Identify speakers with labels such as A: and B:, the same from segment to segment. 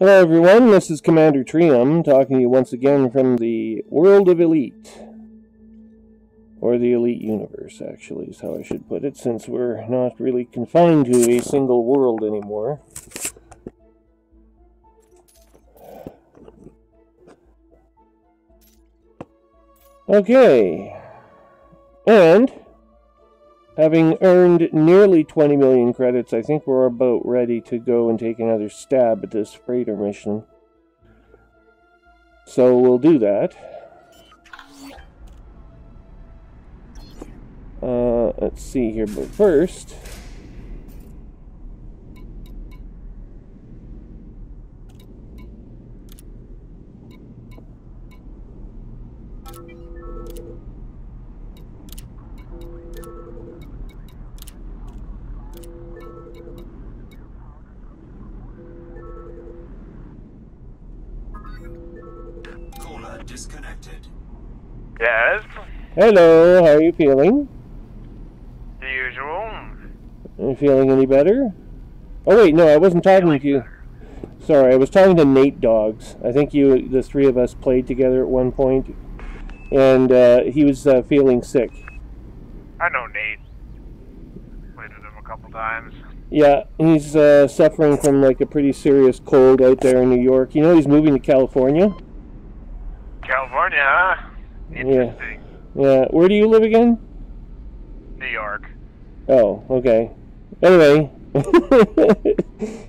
A: Hello everyone, this is Commander Trium, talking to you once again from the world of Elite. Or the Elite Universe, actually, is how I should put it, since we're not really confined to a single world anymore. Okay. And, having earned nearly 20 million credits, I think we're about ready to go and take another stab at this freighter mission. So we'll do that. Let's see here, but first...
B: Disconnected.
C: Yes?
A: Hello, how are you feeling?
C: The usual.
A: Are you feeling any better? Oh wait, no, I wasn't talking to you. Sorry, I was talking to Nate Dogs. I think the three of us played together at one point, and he was feeling sick.
C: I know Nate. Played with him a couple times.
A: Yeah, he's suffering from like a pretty serious cold out there in New York. You know he's moving to California?
C: California, huh? Interesting.
A: Yeah. Where do you live again?
C: New York.
A: Oh, okay. Anyway,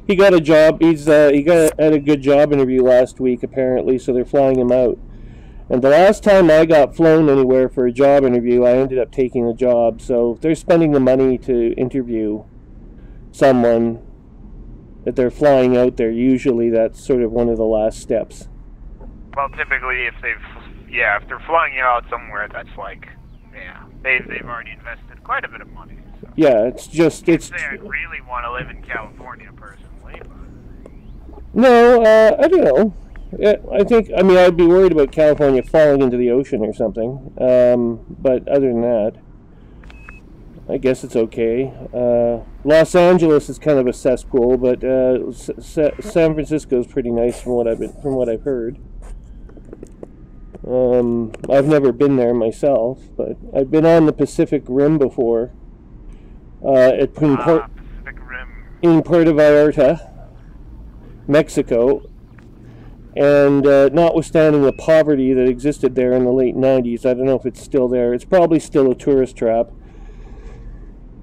A: he got a job. He had a good job interview last week apparently, so they're flying him out. And the last time I got flown anywhere for a job interview, I ended up taking the job. So if they're spending the money to interview someone that they're flying out there, usually that's sort of one of the last steps.
C: Well, typically, if they're flying you out somewhere, that's like, they've already invested quite a bit of money. So.
A: Yeah, it's just
C: I really want to live in California personally. But...
A: No, I don't know. I mean, I'd be worried about California falling into the ocean or something. But other than that, I guess it's okay. Los Angeles is kind of a cesspool, but San Francisco is pretty nice from what I've heard. I've never been there myself, but I've been on the Pacific Rim before. In Puerto Vallarta, Mexico, and notwithstanding the poverty that existed there in the late 90s, I don't know if it's still there. It's probably still a tourist trap.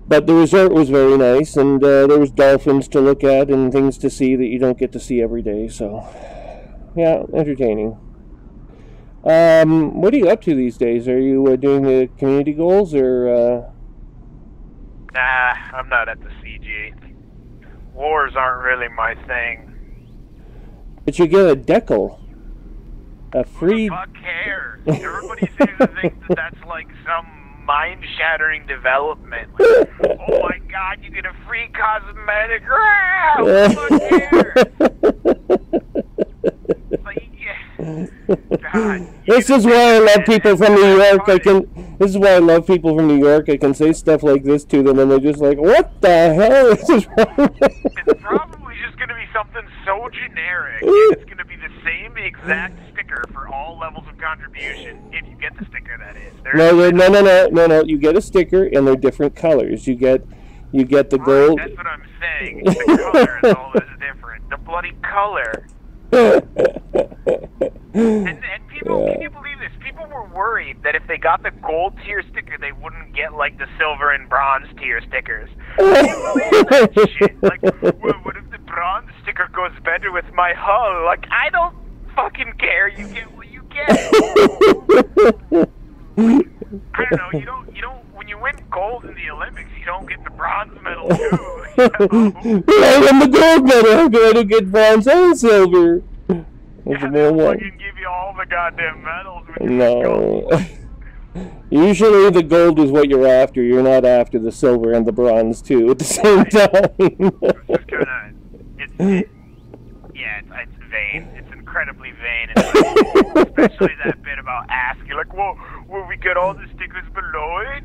A: But the resort was very nice, and there was dolphins to look at and things to see that you don't get to see every day. So, yeah, entertaining. What are you up to these days? Are you doing the community goals, or...
C: Nah, I'm not at the CG. Wars aren't really my thing.
A: But you get a decal. A free...
C: Who the fuck cares? Everybody seems to think that that's like some mind-shattering development. Like, oh my god, you get a free cosmetic. Who the fuck cares? Like, yeah. God,
A: this is why I love people from New York. This is why I love people from New York. I can say stuff like this to them, and they're just like, "What the hell is this wrong?"
C: It's probably just going to be something so generic. It's going to be the same exact sticker for all levels of contribution. If you get the sticker, that is.
A: No. You get a sticker, and they're different colors. You get the gold.
C: That's what I'm saying. The color is all that's different. The bloody color. And people, can you believe this? People were worried that if they got the gold tier sticker, they wouldn't get like the silver and bronze tier stickers. Can you believe that shit? Like, what if the bronze sticker goes better with my hull? Like, I don't fucking care. You get what you get. I don't know. You don't. When you win gold in the Olympics, you don't get the bronze medal too.
A: I won the gold medal. I'm going to get bronze and silver.
C: Yeah, they'll fucking give you all the goddamn medals when you
A: win gold. Usually the gold is what you're after. You're not after the silver and the bronze too at the same time.
C: It's vain. It's incredibly vain. Especially that bit about asking, like, well, will we get all the stickers below it?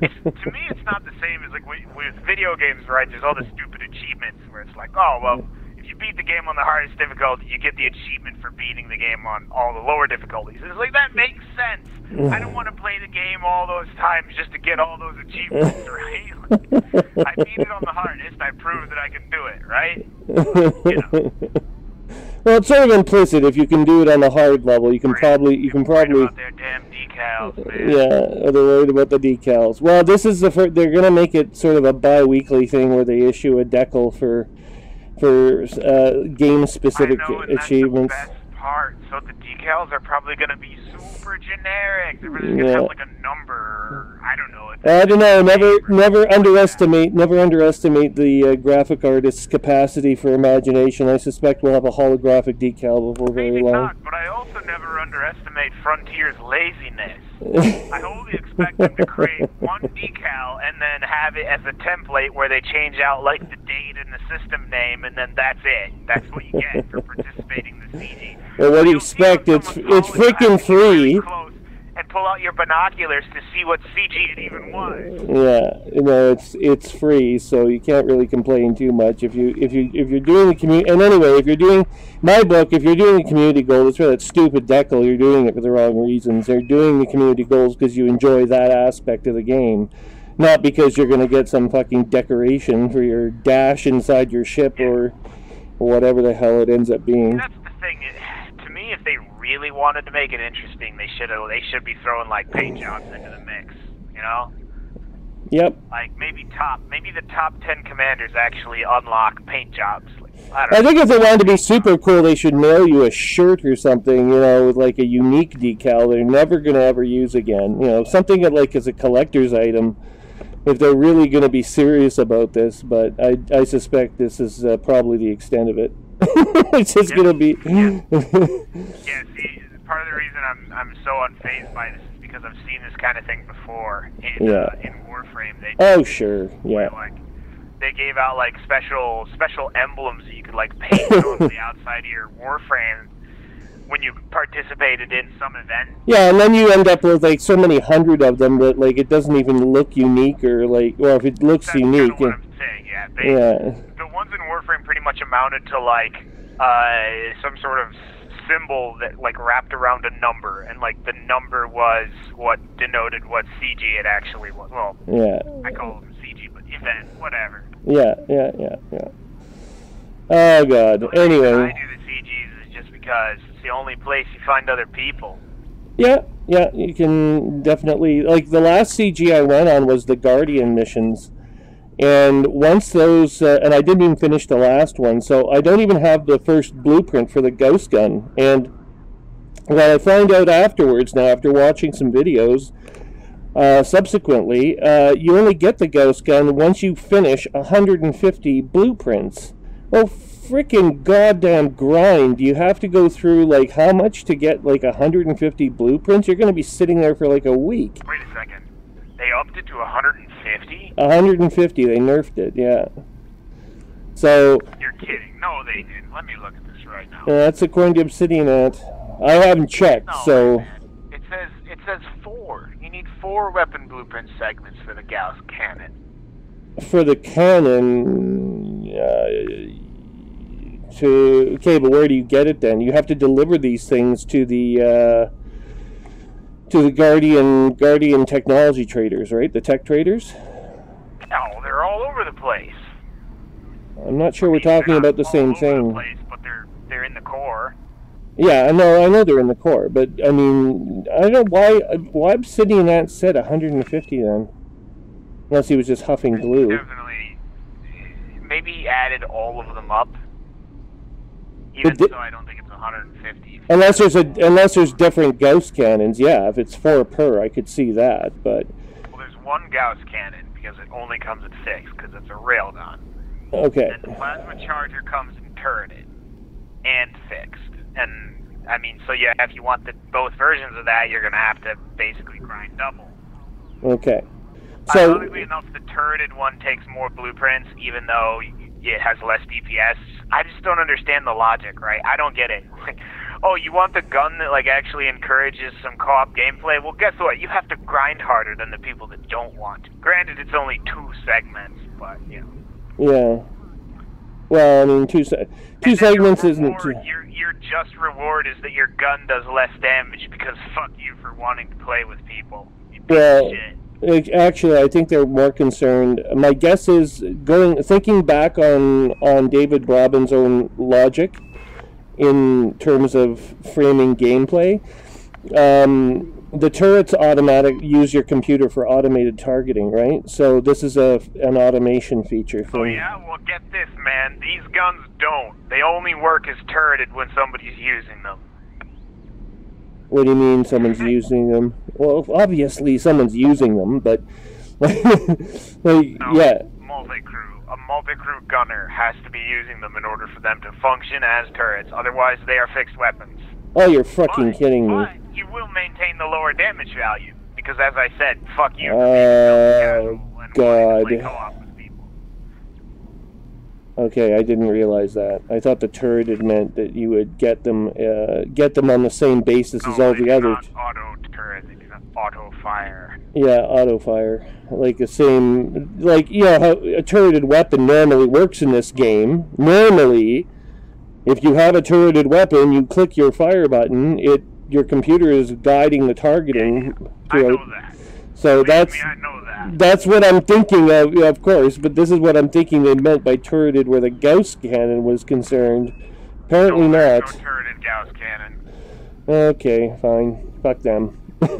C: To me, it's not the same as, like, with video games, right? There's all the stupid achievements where it's like, oh, well, if you beat the game on the hardest difficulty, you get the achievement for beating the game on all the lower difficulties. It's like, that makes sense. I don't want to play the game all those times just to get all those achievements, right? Like, I beat it on the hardest, I proved that I can do it, right? You know.
A: Well, it's sort of implicit. If you can do it on the hard level, you can probably.
C: Worried about their damn decals, man.
A: Yeah, they're worried about the decals. Well, this is they're going to make it sort of a bi-weekly thing where they issue a decal for game-specific achievements.
C: That's the best part. So the decals are probably going to be super generic. They're going to have like a number. I don't know.
A: I don't know. Never underestimate the graphic artist's capacity for imagination. I suspect we'll have a holographic decal before very long.
C: Maybe not, but I also never underestimate Frontier's laziness. I only expect them to create one decal and then have it as a template where they change out like the date and the system name, and then that's it. That's what you get for participating in the CG.
A: Well, what do you expect? It's freaking free.
C: And pull out your binoculars to see what CG it even was.
A: Yeah, it's free, so you can't really complain too much if you're doing the community. And anyway, if you're doing the community goal, it's for that stupid decal. You're doing it for the wrong reasons. They're doing the community goals because you enjoy that aspect of the game, not because you're going to get some fucking decoration for your dash inside your ship or whatever the hell it ends up being.
C: That's the thing. To me, if they really wanted to make it interesting, they should be throwing like paint jobs into the mix, you know?
A: Yep.
C: Like maybe the top 10 commanders actually unlock paint jobs. Like,
A: I think if they wanted to be super cool, they should mail you a shirt or something, with like a unique decal they're never going to ever use again. Something that like is a collector's item if they're really going to be serious about this, but I suspect this is probably the extent of it. It's just going to be...
C: Yeah, see, part of the reason I'm so unfazed by this is because I've seen this kind of thing before in Warframe. They gave out like special emblems that you could like paint on the outside of your Warframe when you participated in some event.
A: Yeah, and then you end up with like so many hundred of them that like it doesn't even look unique, or like, well, if it looks
C: That's
A: unique.
C: Kind of what I'm saying, The ones in Warframe pretty much amounted to like some sort of symbol that like wrapped around a number, and like the number was what denoted what CG it actually was. Well, I call them CG, but event, whatever.
A: Yeah. Oh God. Anyway,
C: I do the CGs is just because it's the only place you find other people.
A: Yeah, you can definitely, like, the last CG I went on was the Guardian missions, and once those, and I didn't even finish the last one, so I don't even have the first blueprint for the Ghost Gun, and what I found out afterwards, now after watching some videos, subsequently, you only get the Ghost Gun once you finish 150 blueprints. Oh, freaking goddamn grind. You have to go through, like, how much to get, like, 150 blueprints? You're going to be sitting there for, like, a week.
C: Wait a second. They upped it to 150?
A: 150. They nerfed it, yeah. So...
C: You're kidding. No, they didn't. Let me look at this right now.
A: That's according to Obsidian Ant. I haven't checked, so...
C: Man. It says 4. You need 4 weapon blueprint segments for the Gauss cannon.
A: For the cannon... Okay, but where do you get it then? You have to deliver these things to the Guardian technology traders, right? The tech traders?
C: No, they're all over the place.
A: I'm not sure we're talking about the same thing.
C: All over the place, but they're in the core.
A: Yeah, I know they're in the core, but I mean, I don't know why Obsidian Ant said 150 then, unless he was just huffing glue.
C: Definitely, maybe he added all of them up. Even so, I don't think it's 150.
A: Unless there's different Gauss cannons, yeah. If it's 4 per, I could see that, but...
C: Well, there's one Gauss cannon, because it only comes in 6, because it's a railgun.
A: Okay.
C: And the plasma charger comes in turreted, and fixed. And, I mean, so yeah, if you want both versions of that, you're going to have to basically grind double.
A: Okay. So...
C: Ironically enough, the turreted one takes more blueprints, even though it has less DPS. I just don't understand the logic, right? I don't get it. Like, oh, you want the gun that like actually encourages some co-op gameplay? Well, guess what? You have to grind harder than the people that don't want to. Granted, it's only 2 segments, but you know.
A: Well, I mean, two segments isn't.
C: Your just reward is that your gun does less damage because fuck you for wanting to play with people. You piece of shit.
A: Actually, I think they're more concerned. My guess is thinking back on David Robin's own logic in terms of framing gameplay. The turrets use your computer for automated targeting, right? So this is an automation feature.
C: Oh yeah, well get this, man. These guns don't. They only work as turreted when somebody's using them.
A: What do you mean someone's using them? Well, obviously someone's using them, but yeah.
C: A multi-crew gunner has to be using them in order for them to function as turrets. Otherwise, they are fixed weapons.
A: Oh, you're fucking kidding me.
C: But you will maintain the lower damage value because, as I said, fuck you for being casual and wanting to play co-op with people.
A: Okay, I didn't realize that. I thought the turreted meant that you would get them on the same basis as all the others.
C: Auto turret, they do not auto fire.
A: Yeah, auto fire. Like the same, like, you know how a turreted weapon normally works in this game. Normally, if you have a turreted weapon, you click your fire button, your computer is guiding the targeting.
C: I know that.
A: So
C: I know that.
A: That's what I'm thinking of course, but this is what I'm thinking they meant by turreted where the Gauss cannon was concerned. Apparently not.
C: No turreted Gauss cannon.
A: Okay, fine. Fuck them.
C: Which is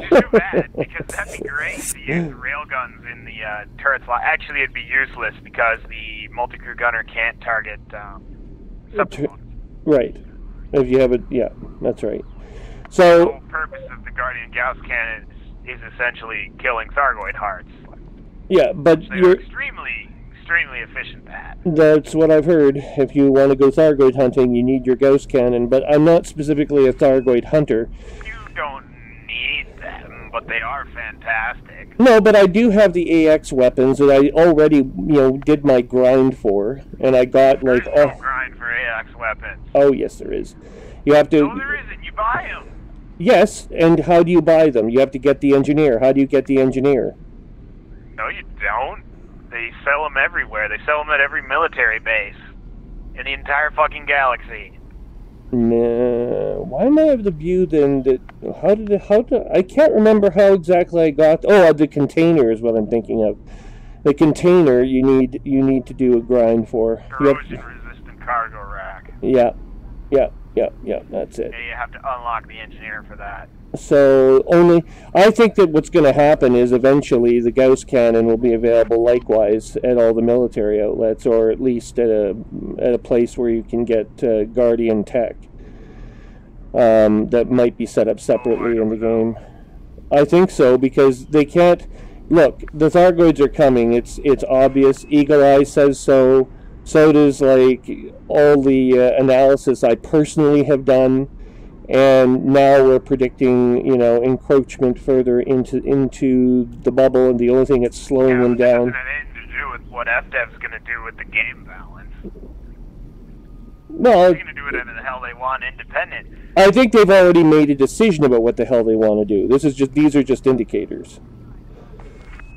C: too bad, because that'd be great to use railguns in the turret slot. Actually, it'd be useless because the multi-crew gunner can't target
A: right. If you have it, yeah, that's right. So
C: the whole purpose of the Guardian Gauss cannon is essentially killing Thargoid hearts.
A: Yeah, but
C: so you're extremely efficient at.
A: That's what I've heard. If you want to go Thargoid hunting, you need your Gauss cannon. But I'm not specifically a Thargoid hunter.
C: You don't need them, but they are fantastic.
A: No, but I do have the AX weapons that I already, did my grind for, and I got
C: There's no grind for AX weapons.
A: Oh yes, there is. You have to.
C: No, there isn't. You buy them.
A: Yes, and how do you buy them? You have to get the engineer. How do you get the engineer?
C: No, you don't. They sell them everywhere. They sell them at every military base in the entire fucking galaxy.
A: Nah, why am I of the view then that I can't remember how exactly I got. The container is what I'm thinking of. The container you need to do a grind for.
C: Corrosion-resistant cargo rack.
A: Yeah, that's it.
C: Yeah, you have to unlock the engineer for that.
A: So I think that what's going to happen is eventually the Gauss cannon will be available likewise at all the military outlets, or at least at a place where you can get Guardian tech that might be set up separately in the game. I think so, because they can't. Look, the Thargoids are coming. It's obvious. Eagle Eye says so. So does all the analysis I personally have done. And now we're predicting, encroachment further into the bubble, and the only thing that's slowing them down.
C: It doesn't have anything to do with what FDev's going to do with the game balance.
A: Well,
C: they're going to do whatever the hell they want, independent.
A: I think they've already made a decision about what the hell they want to do. These are just indicators.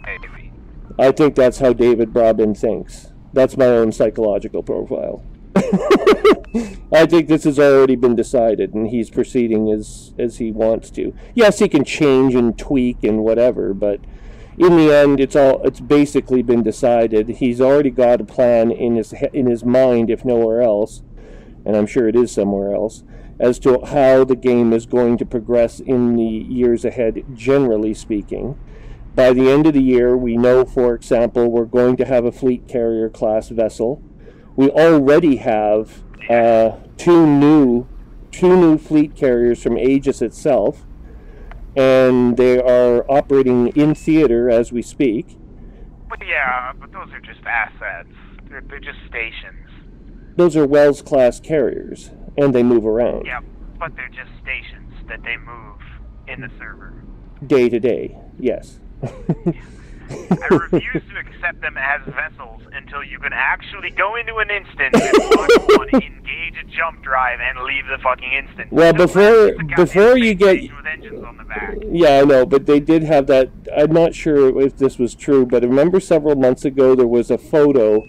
C: Maybe.
A: I think that's how David Robin thinks. That's my own psychological profile. I think this has already been decided, and he's proceeding as he wants to. Yes, he can change and tweak and whatever, but in the end, it's basically been decided. He's already got a plan in his mind, if nowhere else, and I'm sure it is somewhere else, as to how the game is going to progress in the years ahead, generally speaking. By the end of the year, we know, for example, we're going to have a fleet carrier class vessel. We already have two new fleet carriers from Aegis itself, and they are operating in theater as we speak.
C: But those are just assets. They're just stations.
A: Those are Wells class carriers, and they move around.
C: Yeah, but they're just stations that they move in the server.
A: Day to day, yes.
C: I refuse to accept them as vessels until you can actually go into an instance and engage a jump drive and leave the fucking instance.
A: Well, before you get
C: with engines on the back.
A: Yeah, I know, but they did have that. I'm not sure if this was true, but I remember several months ago there was a photo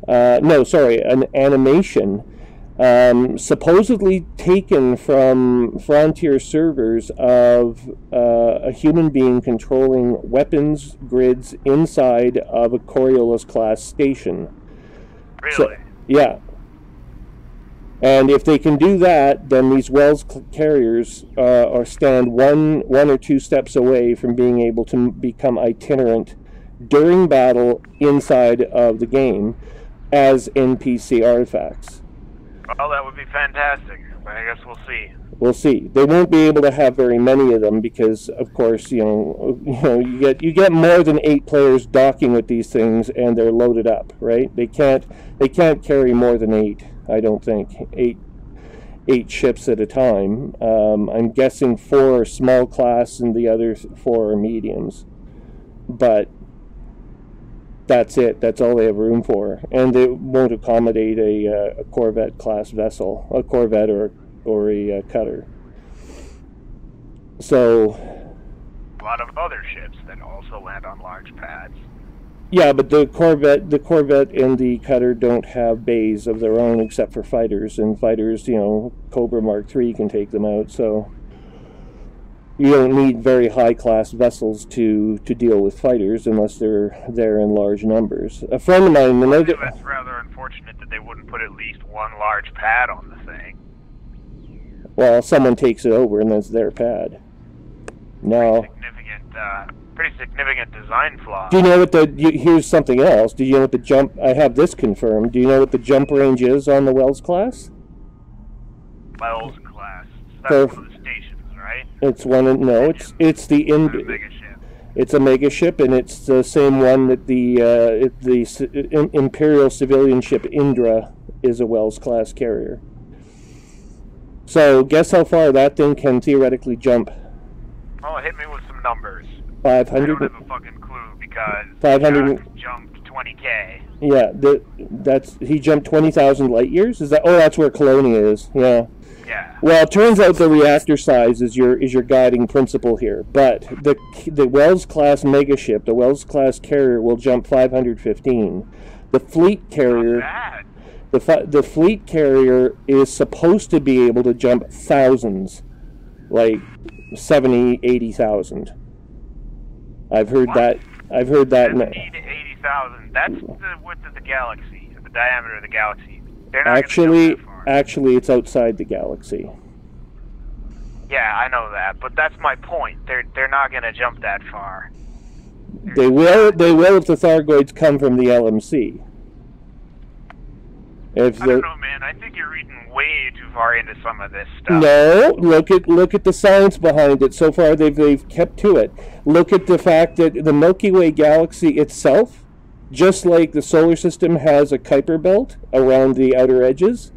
A: No, sorry, an animation supposedly taken from Frontier servers of a human being controlling weapons grids inside of a Coriolis class station.
C: Really?
A: So, yeah. And if they can do that, then these Wells carriers are stand one or two steps away from being able to become itinerant during battle inside of the game as NPC artifacts.
C: Well, that would be fantastic. I guess we'll see.
A: We'll see. They won't be able to have very many of them because, of course, you get more than 8 players docking with these things, and they're loaded up, right? They can't carry more than 8. I don't think 8 ships at a time. I'm guessing 4 are small class, and the other 4 are mediums. But that's it. That's all they have room for, and they won't accommodate a Corvette class vessel, a Corvette or a cutter. So
C: a lot of other ships that also land on large pads.
A: Yeah, but the Corvette and the cutter don't have bays of their own except for fighters, and fighters, Cobra Mark III can take them out. So you don't need very high-class vessels to deal with fighters unless they're there in large numbers. A friend of mine...
C: I think that's rather unfortunate that they wouldn't put at least one large pad on the thing.
A: Well, someone takes it over and that's their pad. No.
C: Pretty significant design flaw.
A: Do you know what here's something else. Do you know what the jump... I have this confirmed. Do you know what the jump range is on the Wells class?
C: Wells class. That's one of the stations, right?
A: It's one. No, it's the
C: mega ship.
A: It's a mega ship, and it's the same one that the Imperial civilian ship Indra is a Wells class carrier. So guess how far that thing can theoretically jump?
C: Oh, hit me with some numbers.
A: 500.
C: I don't have a fucking clue because
A: 500
C: jumped 20K.
A: Yeah, he jumped 20,000 light years. Is that? Oh, that's where Colonia is. Yeah.
C: Yeah.
A: Well, it turns out the reactor size is your guiding principle here. But the Wells class megaship, the Wells class carrier, will jump 515. The fleet carrier.
C: Not bad.
A: The fleet carrier is supposed to be able to jump thousands, like 70, 80,000. I've heard that.
C: 70 to 80,000. That's the width of the galaxy, the diameter of the galaxy. They're not
A: actually, it's outside the galaxy.
C: Yeah, I know that, but that's my point. They're not going to jump that far.
A: They will if the Thargoids come from the LMC.
C: I don't know, man. I think you're reading way too far into some of this stuff.
A: No, look at the science behind it. So far, they've kept to it. Look at the fact that the Milky Way galaxy itself, just like the solar system has a Kuiper belt around the outer edges,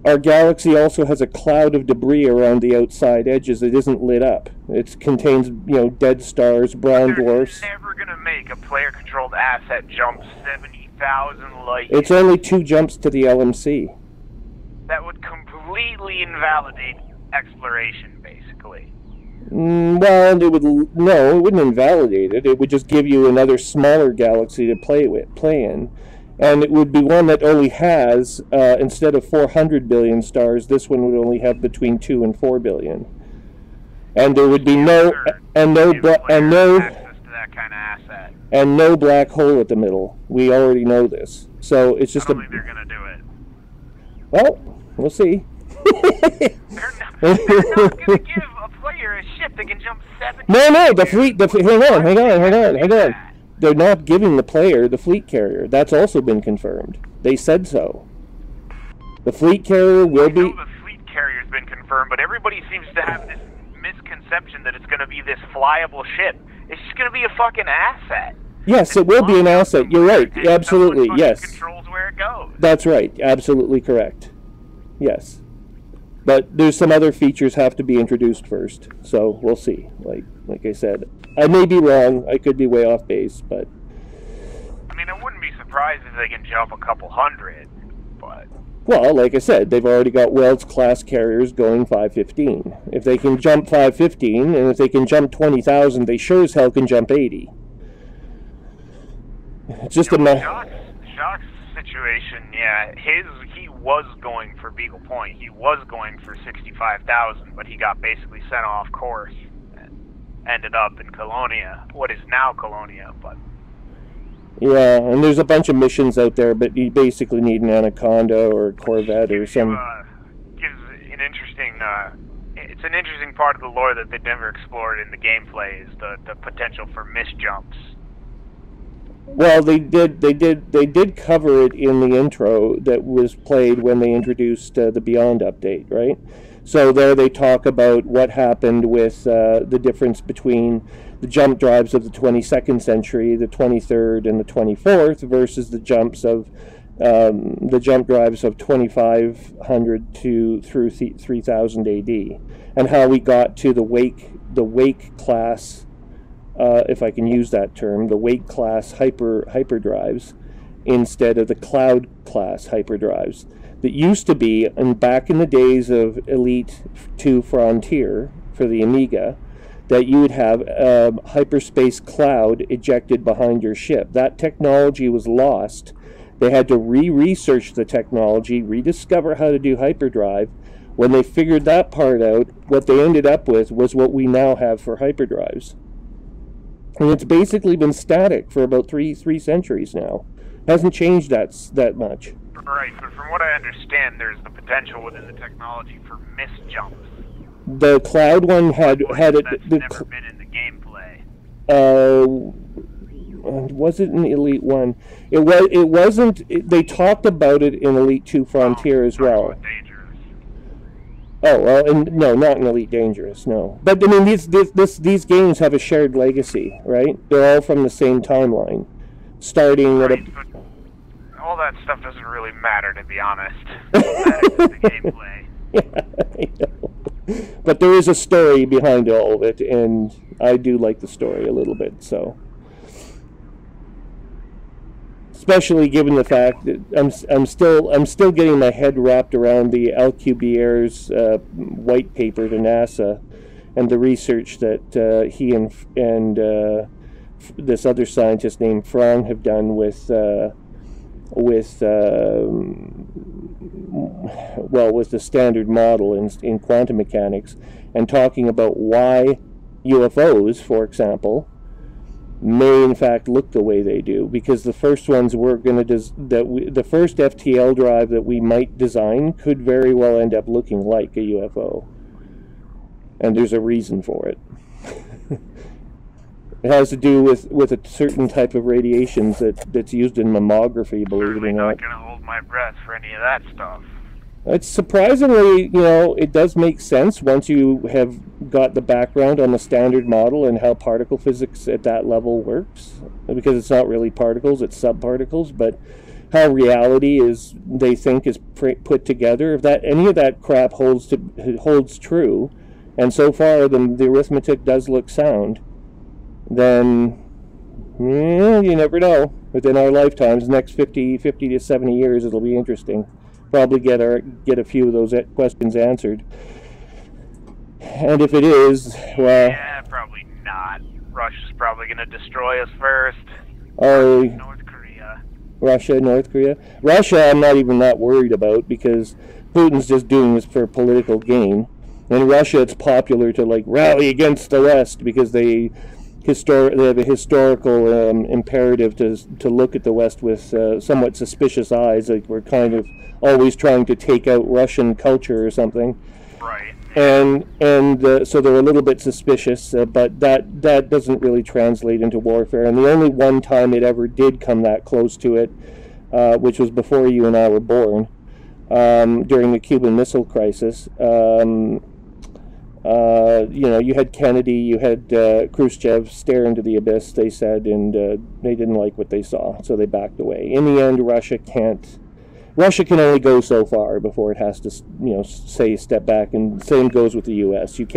A: our galaxy also has a cloud of debris around the outside edges that isn't lit up. It contains, dead stars, brown dwarfs.
C: They're never gonna make a player-controlled asset jump 70,000 light years.
A: It's only 2 jumps to the LMC.
C: That would completely invalidate exploration, basically.
A: Well, it wouldn't invalidate it. It would just give you another smaller galaxy to play in. And it would be one that only has, instead of 400 billion stars, this one would only have between 2 and 4 billion. And there would be no
C: access to that kind of asset.
A: And no black hole at the middle. We already know this. So it's just
C: I don't think they're gonna do it.
A: Well, we'll see.
C: They're not gonna give a player a ship that can jump 70.
A: No, the fleet. Hang on. They're not giving the player the fleet carrier. That's also been confirmed. They said so. The fleet carrier will be...
C: I know the fleet carrier's been confirmed, but everybody seems to have this misconception that it's going to be this flyable ship. It's just going to be a fucking asset.
A: Yes, it will be an asset. You're right. Absolutely, yes.
C: Controls where it goes.
A: That's right. Absolutely correct. Yes. But there's some other features have to be introduced first, so we'll see. Like I said, I may be wrong. I could be way off base, but...
C: I mean, I wouldn't be surprised if they can jump a couple hundred, but...
A: Well, like I said, they've already got Wells-class carriers going 515. If they can jump 515, and if they can jump 20,000, they sure as hell can jump 80. It's just a matter...
C: Shock's situation, yeah, he was going for Beagle Point. He was going for 65,000, but he got basically sent off course and ended up in Colonia, what is now Colonia, but...
A: Yeah, and there's a bunch of missions out there, but you basically need an Anaconda or a Corvette or some...
C: gives an interesting... it's an interesting part of the lore that they've never explored in the gameplay, is the potential for misjumps.
A: Well, they did cover it in the intro that was played when they introduced the Beyond update, right? So there they talk about what happened with the difference between the jump drives of the 22nd century, the 23rd, and the 24th versus the jumps of the jump drives of 2500 through 3000 AD, and how we got to the Wake class. If I can use that term, the Wake class hyperdrives instead of the Cloud class hyperdrives that used to be, and back in the days of Elite 2 Frontier for the Amiga, that you would have a hyperspace cloud ejected behind your ship. That technology was lost. They had to research the technology, rediscover how to do hyperdrive. When they figured that part out, what they ended up with was what we now have for hyperdrives. And it's basically been static for about three centuries now. Hasn't changed that much.
C: Right, but from what I understand, there's the potential within the technology for misjumps.
A: The Cloud one had
C: it. That's never been in the gameplay.
A: Was it in Elite 1? It wasn't. They talked about it in Elite 2 Frontier as well. Oh, well, no, not in Elite Dangerous, no. But, I mean, these games have a shared legacy, right? They're all from the same timeline. Starting at
C: all that stuff doesn't really matter, to be honest. It matters in the gameplay.
A: Yeah, I know. But there is a story behind all of it, and I do like the story a little bit, so... Especially given the fact that I'm still getting my head wrapped around the Alcubierre's white paper to NASA, and the research that he and this other scientist named Franck have done with the standard model in quantum mechanics, and talking about why UFOs, for example, may in fact look the way they do, because the first ones we're going to the first FTL drive that we might design could very well end up looking like a UFO, and there's a reason for it. It has to do with a certain type of radiations that's used in mammography, believe it or not.
C: I'm not going to hold my breath for any of that stuff.
A: It's surprisingly, it does make sense once you have got the background on the standard model and how particle physics at that level works, because it's not really particles, it's subparticles, but how reality is, they think, is put together. If any of that crap holds true, and so far the arithmetic does look sound, then you never know. Within our lifetimes, the next 50 to 70 years, it'll be interesting. Probably get a few of those questions answered. And if it is, well...
C: Yeah, probably not. Russia's probably going to destroy us first.
A: Oh,
C: North Korea.
A: North Korea? Russia, I'm not even that worried about, because Putin's just doing this for political gain. In Russia, it's popular to rally against the West, because they have a historical imperative to look at the West with somewhat suspicious eyes, like we're kind of always trying to take out Russian culture or something.
C: Right.
A: And so they're a little bit suspicious, but that doesn't really translate into warfare. And the only one time it ever did come that close to it, which was before you and I were born, during the Cuban Missile Crisis. You had Kennedy, you had Khrushchev stare into the abyss, they said, and they didn't like what they saw, so they backed away. In the end, Russia can only go so far before it has to, say step back, and same goes with the U.S. Running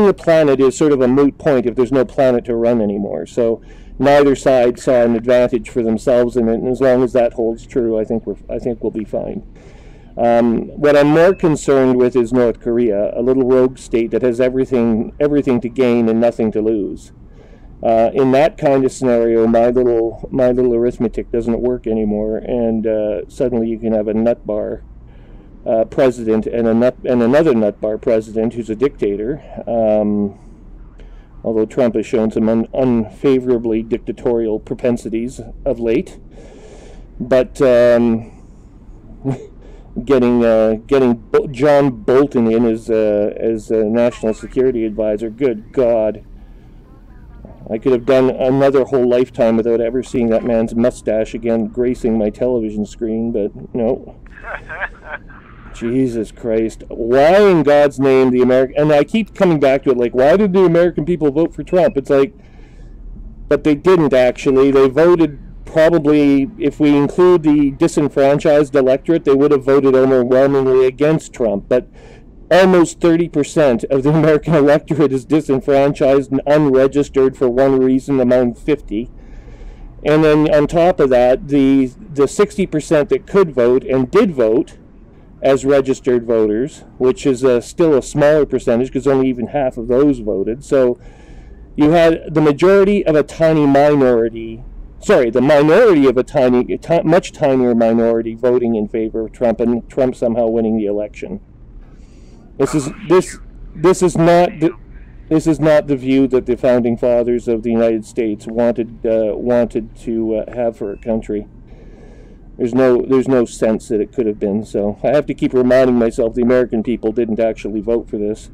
A: the planet is sort of a moot point if there's no planet to run anymore, so neither side saw an advantage for themselves in it, and as long as that holds true, I think we'll be fine. What I'm more concerned with is North Korea, a little rogue state that has everything to gain and nothing to lose. In that kind of scenario, my little arithmetic doesn't work anymore, and suddenly you can have a nut bar president and another nut bar president who's a dictator. Although Trump has shown some unfavorably dictatorial propensities of late, but getting John Bolton in as a national security advisor, good God. I could have done another whole lifetime without ever seeing that man's mustache again gracing my television screen, but no. Jesus Christ. Why in God's name the American... And I keep coming back to it, like, why did the American people vote for Trump? It's like... But they didn't, actually. They voted probably, if we include the disenfranchised electorate, they would have voted overwhelmingly against Trump. But almost 30% of the American electorate is disenfranchised and unregistered for one reason among 50. And then on top of that, the 60% that could vote and did vote as registered voters, which is still a smaller percentage because only even half of those voted. So you had the majority of a tiny minority, the minority of a much tinier minority voting in favor of Trump, and Trump somehow winning the election. This is not the view that the founding fathers of the United States wanted to have for a country. There's no sense that it could have been. So I have to keep reminding myself the American people didn't actually vote for this.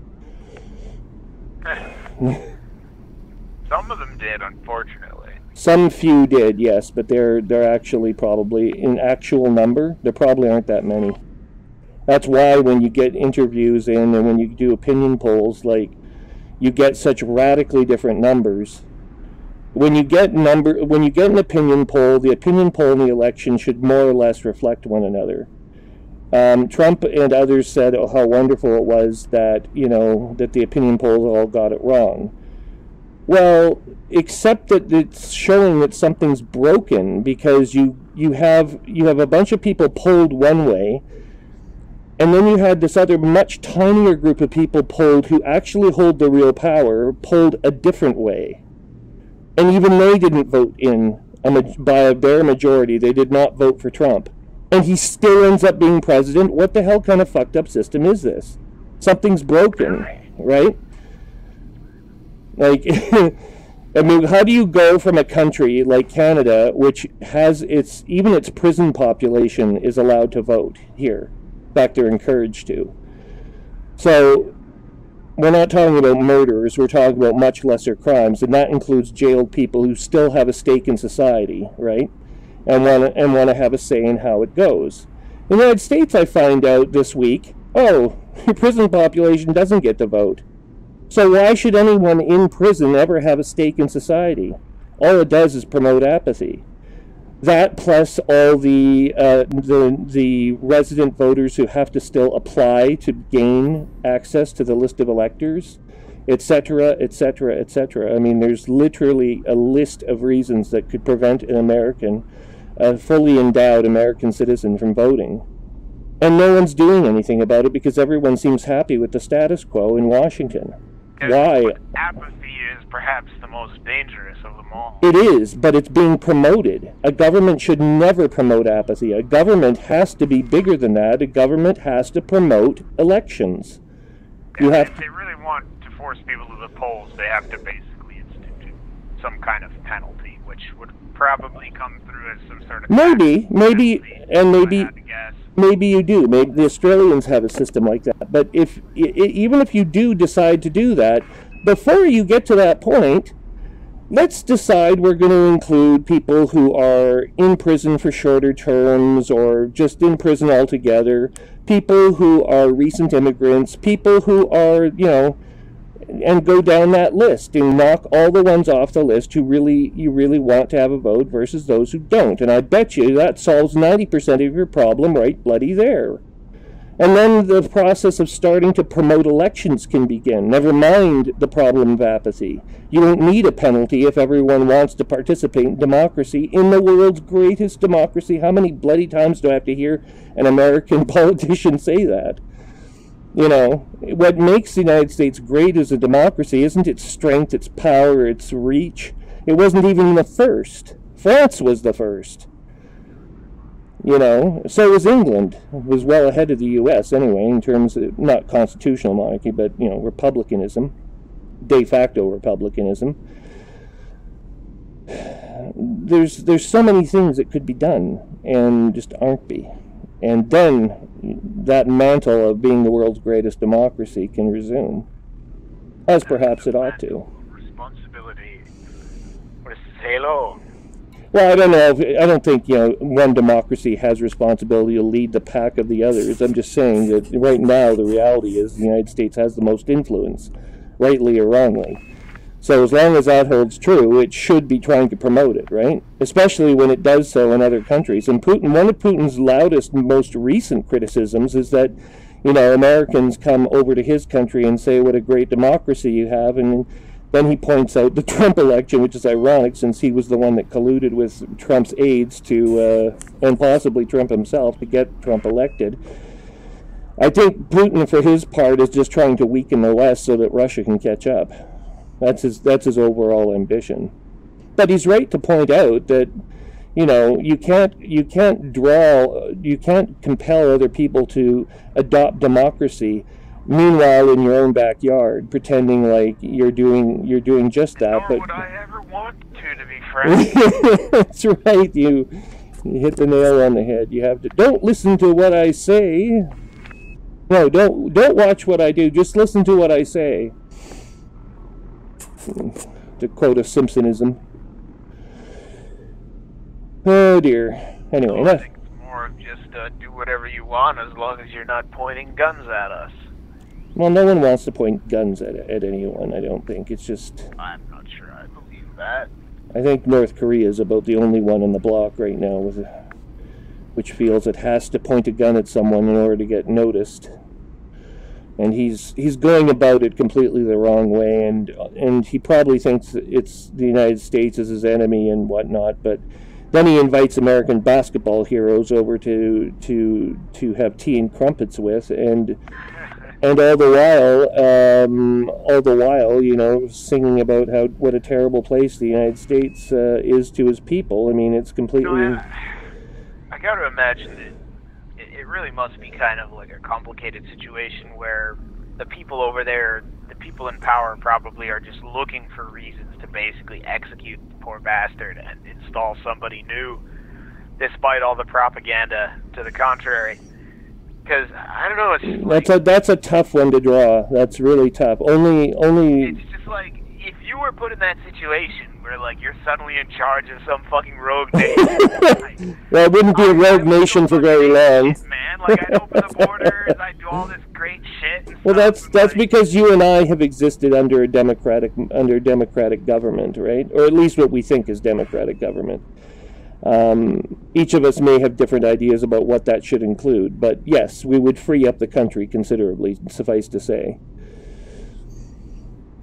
C: Some of them did, unfortunately.
A: Some few did, yes, but they're actually probably, in actual number, there probably aren't that many. That's why when you get interviews in and when you do opinion polls, like, you get such radically different numbers. When you get an opinion poll, the opinion poll and the election should more or less reflect one another. Trump and others said how wonderful it was that that the opinion polls all got it wrong. Well, except that it's showing that something's broken, because you have a bunch of people polled one way, and then you had this other much tinier group of people polled who actually hold the real power, polled a different way. And even they didn't vote by a bare majority. They did not vote for Trump. And he still ends up being president. What the hell kind of fucked up system is this? Something's broken, right? Like, I mean, how do you go from a country like Canada, which has even its prison population is allowed to vote here? In fact, they're encouraged to. So we're not talking about murderers, we're talking about much lesser crimes, and that includes jailed people who still have a stake in society, right? And want to have a say in how it goes. In the United States, I find out this week, your prison population doesn't get to vote. So why should anyone in prison ever have a stake in society? All it does is promote apathy. That plus all the resident voters who have to still apply to gain access to the list of electors, etc., etc., etc. I mean, there's literally a list of reasons that could prevent an American, a fully endowed American citizen, from voting. And no one's doing anything about it because everyone seems happy with the status quo in Washington. Why?
C: Apathy is perhaps the most dangerous of them all.
A: It is, but it's being promoted. A government should never promote apathy. A government has to be bigger than that. A government has to promote elections.
C: If they really want to force people to the polls, they have to basically institute some kind of penalty, which would probably come through as some sort of
A: maybe you do. Maybe the Australians have a system like that. But even if you do decide to do that, before you get to that point, let's decide we're going to include people who are in prison for shorter terms or just in prison altogether, people who are recent immigrants, people who are, and go down that list and knock all the ones off the list who you really want to have a vote versus those who don't. And I bet you that solves 90% of your problem right bloody there. And then the process of starting to promote elections can begin. Never mind the problem of apathy. You don't need a penalty if everyone wants to participate in democracy, in the world's greatest democracy. How many bloody times do I have to hear an American politician say that? What makes the United States great as a democracy isn't its strength, its power, its reach. It wasn't even the first. France was the first. So was England. It was well ahead of the U.S. anyway, in terms of not constitutional monarchy, but, republicanism, de facto republicanism. There's so many things that could be done and just aren't be. And then that mantle of being the world's greatest democracy can resume, as perhaps it ought to.
C: Responsibility. What is this, Halo?
A: Well, I don't know. I don't think one democracy has responsibility to lead the pack of the others. I'm just saying that right now the reality is the United States has the most influence, rightly or wrongly. So as long as that holds true, it should be trying to promote it, right? Especially when it does so in other countries. And one of Putin's loudest and most recent criticisms is that, Americans come over to his country and say what a great democracy you have, and then he points out the Trump election, which is ironic since he was the one that colluded with Trump's aides to, and possibly Trump himself, to get Trump elected. I think Putin, for his part, is just trying to weaken the West so that Russia can catch up. That's his overall ambition. But he's right to point out that, you can't compel other people to adopt democracy. Meanwhile, in your own backyard, pretending like you're doing just that.
C: Nor would I ever want to be frank.
A: That's right. You hit the nail on the head. You have to. Don't listen to what I say. No, don't watch what I do. Just listen to what I say. To quote a Simpsonism. Oh dear. Anyway,
C: I think it's more of just do whatever you want as long as you're not pointing guns at us.
A: Well, no one wants to point guns at anyone, I don't think. It's just...
C: I'm not sure I believe that.
A: I think North Korea is about the only one on the block right now which feels it has to point a gun at someone in order to get noticed. And he's going about it completely the wrong way, and he probably thinks it's the United States as his enemy and whatnot, but then he invites American basketball heroes over to have tea and crumpets with, and all the while, singing about what a terrible place the United States is to his people. I mean, it's completely...
C: I got to imagine that it really must be kind of like a complicated situation where the people over there, the people in power probably are just looking for reasons to basically execute the poor bastard and install somebody new, despite all the propaganda to the contrary. Because, I don't know, it's just like...
A: That's a tough one to draw. That's really tough. Only...
C: It's just like, if you were put in that situation where, like, you're suddenly in charge of some fucking rogue nation...
A: Well, it wouldn't be a rogue nation for very long.
C: Shit, man. Like, I'd open the borders, I'd do all this great shit and
A: well,
C: stuff,
A: that's because you and I have existed under democratic government, right? Or at least what we think is democratic government. Each of us may have different ideas about what that should include, but yes, we would free up the country considerably, suffice to say.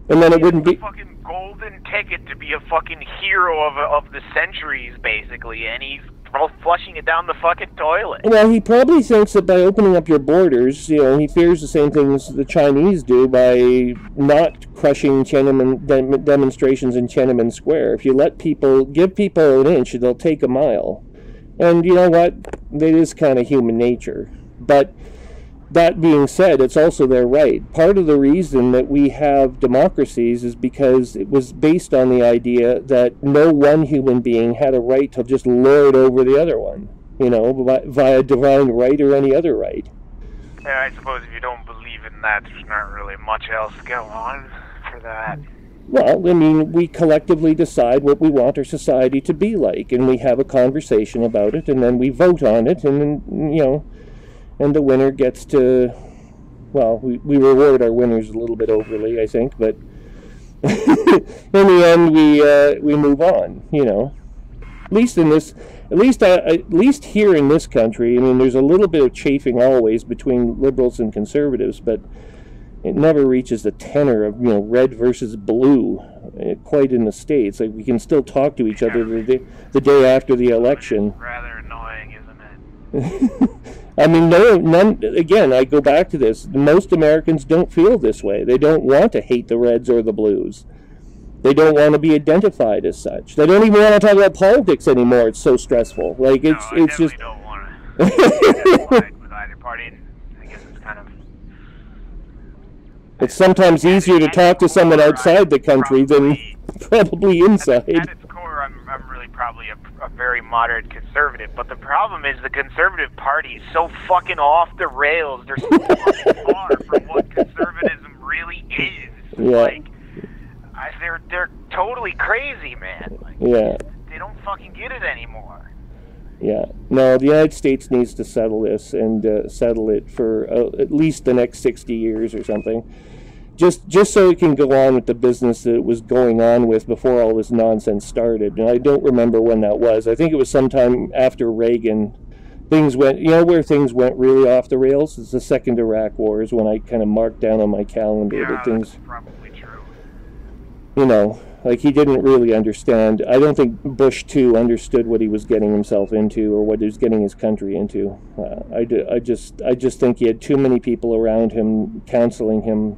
A: And then it wouldn't be...
C: fucking golden ticket to be a fucking hero of the centuries, basically, and he's flushing it down the fucking toilet.
A: Well, he probably thinks that by opening up your borders, he fears the same things the Chinese do by not crushing Tiananmen demonstrations in Tiananmen Square. If you give people an inch, they'll take a mile. And you know what? That is kind of human nature. But that being said, it's also their right. Part of the reason that we have democracies is because it was based on the idea that no one human being had a right to just lord over the other one, via divine right or any other right.
C: Yeah, I suppose if you don't believe in that, there's not really much else to go on for that.
A: Well, I mean, we collectively decide what we want our society to be like, and we have a conversation about it, and then we vote on it, and then, and the winner gets to, well, we reward our winners a little bit overly, I think, but in the end we move on, At least here in this country, I mean, there's a little bit of chafing always between liberals and conservatives, but it never reaches the tenor of, red versus blue, quite in the States. Like, we can still talk to each other the day after the election.
C: Rather annoying, isn't it?
A: I mean, none. Again, I go back to this. Most Americans don't feel this way. They don't want to hate the Reds or the Blues. They don't want to be identified as such. They don't even want to talk about politics anymore. It's so stressful. Like it's just.
C: Don't want to identify with either party. And I guess it's kind of.
A: It's sometimes easier to talk to someone outside the country than probably inside.
C: At its core, I'm really probably a very moderate conservative, but the problem is the Conservative Party is so fucking off the rails. They're so fucking far from what conservatism really is.
A: Yeah.
C: Like, they're totally crazy, man. Like,
A: yeah.
C: They don't fucking get it anymore.
A: Yeah. No, the United States needs to settle this and settle it for at least the next 60 years or something. Just so it can go on with the business that it was going on with before all this nonsense started. And I don't remember when that was. I think it was sometime after Reagan. Things went, where things went really off the rails? It's the second Iraq War is when I kind of marked down on my calendar that things...
C: That's probably true.
A: Like he didn't really understand. I don't think Bush too understood what he was getting himself into or what he was getting his country into. I just think he had too many people around him counseling him.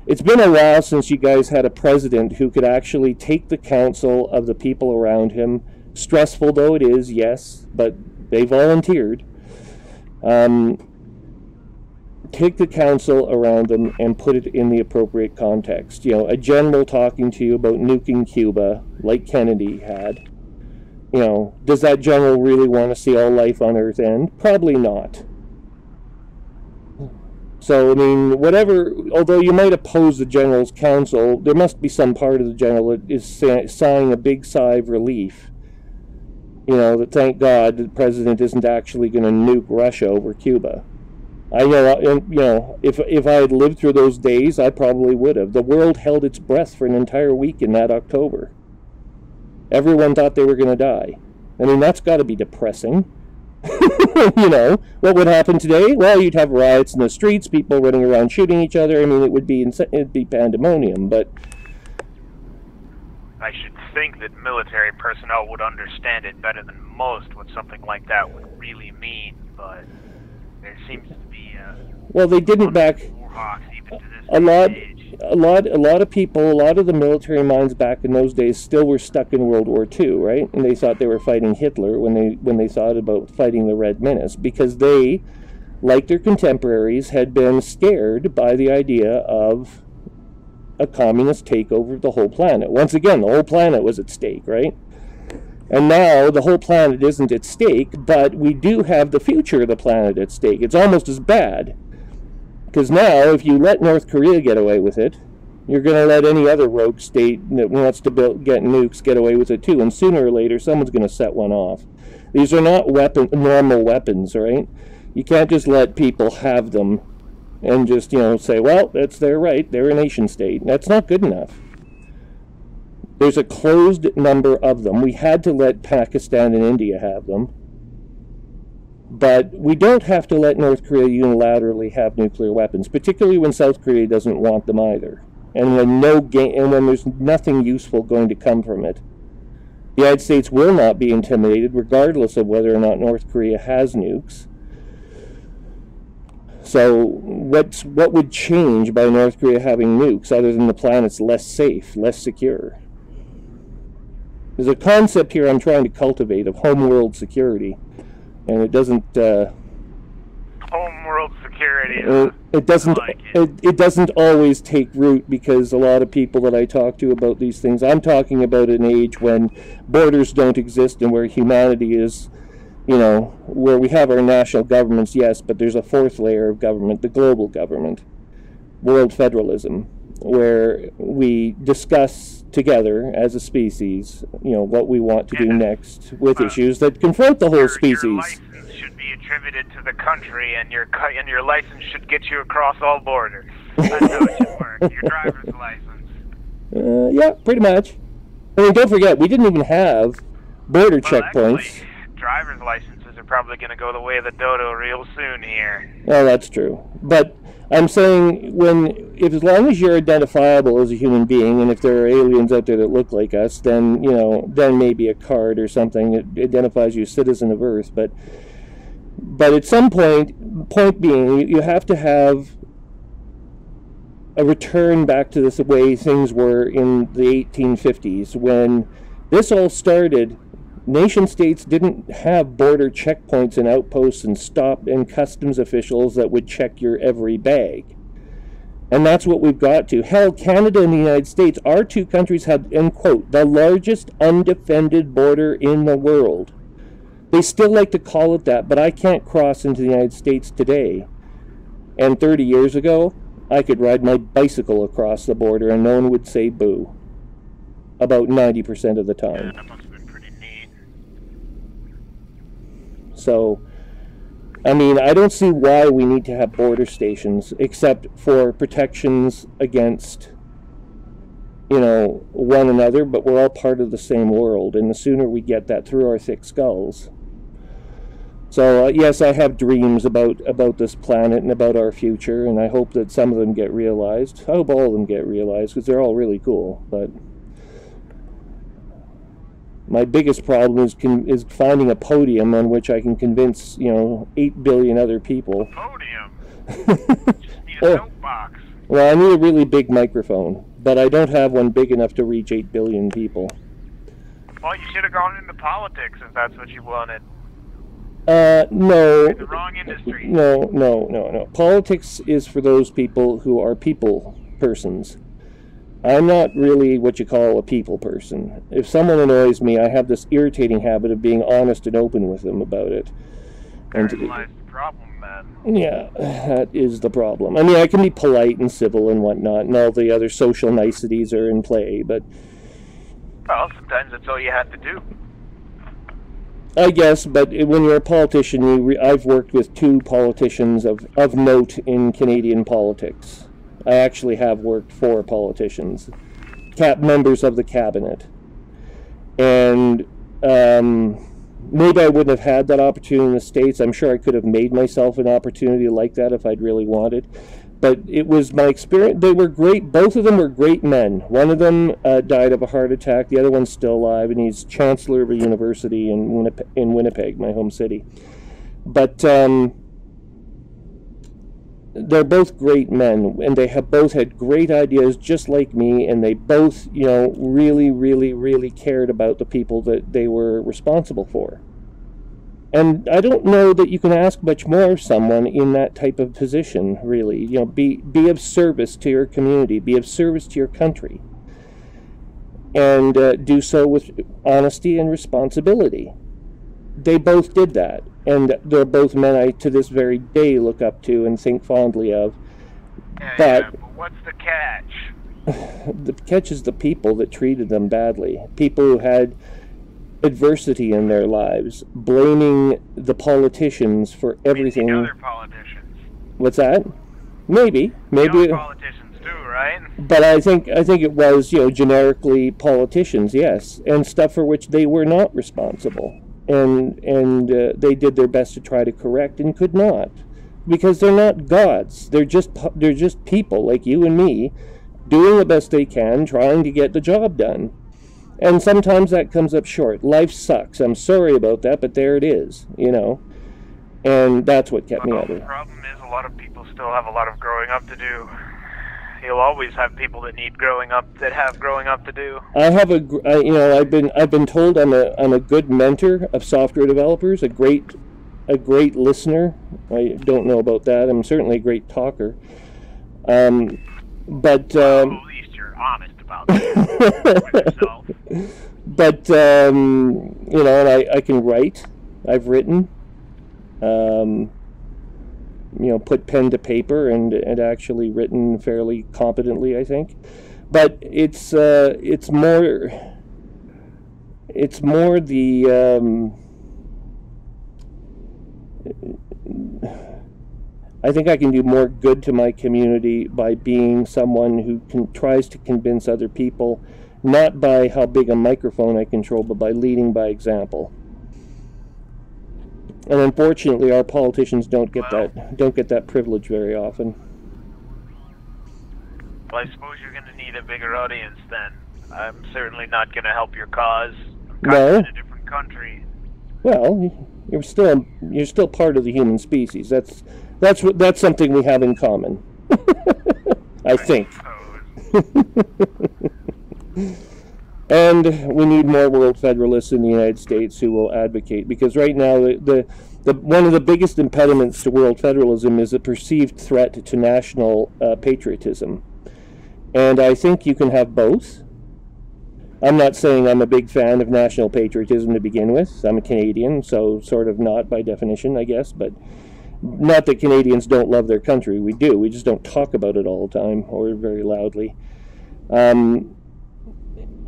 A: It's been a while since you guys had a president who could actually take the counsel of the people around him, stressful though it is, yes, but they volunteered. Take the counsel around them and put it in the appropriate context. A general talking to you about nuking Cuba, like Kennedy had. Does that general really want to see all life on Earth end? Probably not. So, I mean, whatever, although you might oppose the general's counsel, there must be some part of the general that is sighing a big sigh of relief. That thank God the president isn't actually going to nuke Russia over Cuba. I know, if I had lived through those days, I probably would have. The world held its breath for an entire week in that October. Everyone thought they were going to die. I mean, that's got to be depressing. What would happen today? Well, you'd have riots in the streets, people running around shooting each other. I mean, it'd be pandemonium, but...
C: I should think that military personnel would understand it better than most what something like that would really mean, but there seems to be
A: well, they didn't back a lot of people, a lot of the military minds back in those days still were stuck in World War II, right? And they thought they were fighting Hitler when they thought about fighting the Red Menace, because they, like their contemporaries, had been scared by the idea of a communist takeover of the whole planet. Once again, the whole planet was at stake, right? And now the whole planet isn't at stake, but we do have the future of the planet at stake. It's almost as bad. Because now, if you let North Korea get away with it, you're going to let any other rogue state that wants to get nukes get away with it too. And sooner or later, someone's going to set one off. These are not normal weapons, right? You can't just let people have them and just, say, well, that's their right. They're a nation state. That's not good enough. There's a closed number of them. We had to let Pakistan and India have them. But we don't have to let North Korea unilaterally have nuclear weapons, particularly when South Korea doesn't want them either. And when when there's nothing useful going to come from it. The United States will not be intimidated, regardless of whether or not North Korea has nukes. So what would change by North Korea having nukes other than the planet's less safe, less secure? There's a concept here I'm trying to cultivate of homeworld security, and it doesn't.
C: Homeworld security.
A: It doesn't. It doesn't always take root, because a lot of people that I talk to about these things, I'm talking about an age when borders don't exist and where humanity is, where we have our national governments, yes, but there's a fourth layer of government, the global government, world federalism, where we discuss together as a species, what we want to do next with issues that confront the whole species.
C: Your license should be attributed to the country, and your license should get you across all borders. That's how it should work. Your driver's license.
A: Yeah, pretty much. I mean, don't forget, we didn't even have border checkpoints.
C: Actually, driver's licenses are probably going to go the way of the dodo real soon here.
A: Well, that's true. But I'm saying, as long as you're identifiable as a human being, and if there are aliens out there that look like us, then, then maybe a card or something that identifies you as citizen of Earth. But at some point being, you have to have a return back to the way things were in the 1850s. When this all started, nation states didn't have border checkpoints and outposts and customs officials that would check your every bag. And that's what we've got to. Hell, Canada and the United States, our two countries had, end quote, the largest undefended border in the world. They still like to call it that, but I can't cross into the United States today. And 30 years ago, I could ride my bicycle across the border and no one would say boo. About 90% of the time.
C: Yeah, that must have been pretty neat.
A: So, I mean, I don't see why we need to have border stations except for protections against, one another, but we're all part of the same world, and the sooner we get that through our thick skulls. So, yes, I have dreams about this planet and about our future, and I hope that some of them get realized. I hope all of them get realized, because they're all really cool, but my biggest problem is finding a podium on which I can convince, 8 billion other people.
C: Podium? Just need a soapbox.
A: Well, I need a really big microphone, but I don't have one big enough to reach 8 billion people.
C: Well, you should have gone into politics if that's what you wanted.
A: No.
C: The wrong industry.
A: No. Politics is for those people who are people persons. I'm not really what you call a people person. If someone annoys me, I have this irritating habit of being honest and open with them about it.
C: Therein lies the problem, man.
A: Yeah, that is the problem. I mean, I can be polite and civil and whatnot, and all the other social niceties are in play, but...
C: Well, sometimes that's all you have to do.
A: I guess, but when you're a politician, I've worked with 2 politicians of note in Canadian politics. I actually have worked for politicians, members of the cabinet. And maybe I wouldn't have had that opportunity in the States. I'm sure I could have made myself an opportunity like that if I'd really wanted. But it was my experience. They were great. Both of them were great men. One of them died of a heart attack. The other one's still alive, and he's chancellor of a university in Winnipeg, my home city. But they're both great men, and they have both had great ideas just like me, and they both, really, really, really cared about the people that they were responsible for. And I don't know that you can ask much more of someone in that type of position, really. Be of service to your community, be of service to your country, and do so with honesty and responsibility. They both did that, and they're both men I, to this very day, look up to and think fondly of.
C: But what's the catch?
A: The catch is the people that treated them badly. People who had adversity in their lives, blaming the politicians for everything.
C: Other politicians.
A: What's that? Maybe.
C: Politicians too, right?
A: But I think it was, generically politicians, yes, and stuff for which they were not responsible. And they did their best to try to correct and could not, because they're not gods. They're just people like you and me, doing the best they can, trying to get the job done. And sometimes that comes up short. Life sucks. I'm sorry about that, but there it is, And that's what kept me out of it.
C: The problem is a lot of people still have a lot of growing up to do. You'll always have people that have growing up to do.
A: I've been told I'm a good mentor of software developers, a great listener. I don't know about that. I'm certainly a great talker. But
C: at least you're honest about that with yourself.
A: But and I can write. I've written. Put pen to paper and actually written fairly competently, I think. But it's more the I think I can do more good to my community by being someone who tries to convince other people, not by how big a microphone I control, but by leading by example. And unfortunately, our politicians don't get that privilege very often.
C: Well, I suppose you're going to need a bigger audience then. I'm certainly not going to help your cause. I'm kind of in a different country.
A: Well, you're still part of the human species. That's something we have in common. I think. And we need more world federalists in the United States who will advocate, because right now the one of the biggest impediments to world federalism is a perceived threat to national patriotism. And I think you can have both. I'm not saying I'm a big fan of national patriotism to begin with. I'm a Canadian, so sort of not by definition, I guess. But not that Canadians don't love their country. We do. We just don't talk about it all the time or very loudly.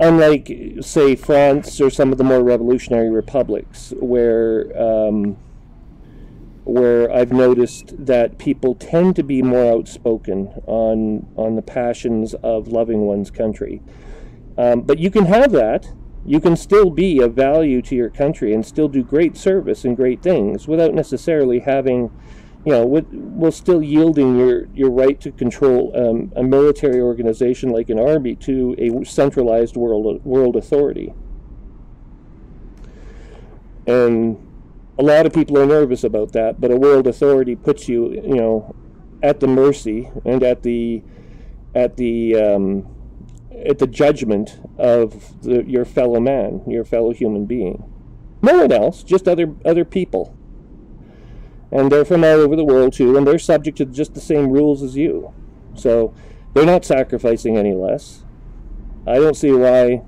A: Unlike, say, France or some of the more revolutionary republics, where I've noticed that people tend to be more outspoken on the passions of loving one's country. But you can have that. You can still be of value to your country and still do great service and great things without necessarily having, while still yielding your right to control a military organization like an army to a centralized world authority. And a lot of people are nervous about that, but a world authority puts you, at the mercy and at the judgment of your fellow man, your fellow human being. No one else, just other people. And they're from all over the world too, and they're subject to just the same rules as you. So they're not sacrificing any less. I don't see why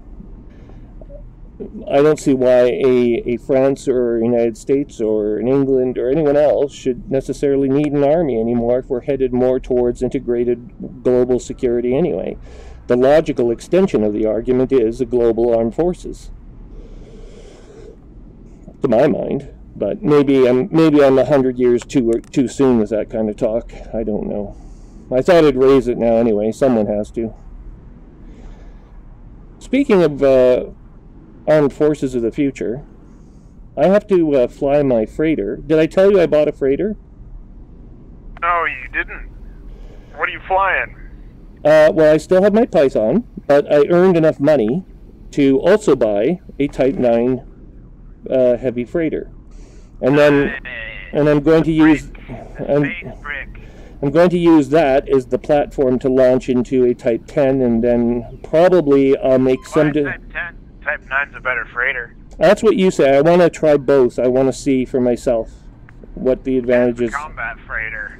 A: a France or a United States or an England or anyone else should necessarily need an army anymore if we're headed more towards integrated global security anyway. The logical extension of the argument is the global armed forces, to my mind. But maybe I'm 100 years too soon with that kind of talk. I don't know. I thought I'd raise it now anyway. Someone has to. Speaking of armed forces of the future, I have to fly my freighter. Did I tell you I bought a freighter?
C: No, you didn't. What are you flying?
A: Well, I still have my Python, but I earned enough money to also buy a Type 9 heavy freighter. And I'm going to use I'm going to use that as the platform to launch into a Type 10, and then probably I'll make some.
C: Type 10? Type 9's a better freighter.
A: That's what you say. I want to try both. I want to see for myself what the advantages.
C: It's a combat freighter.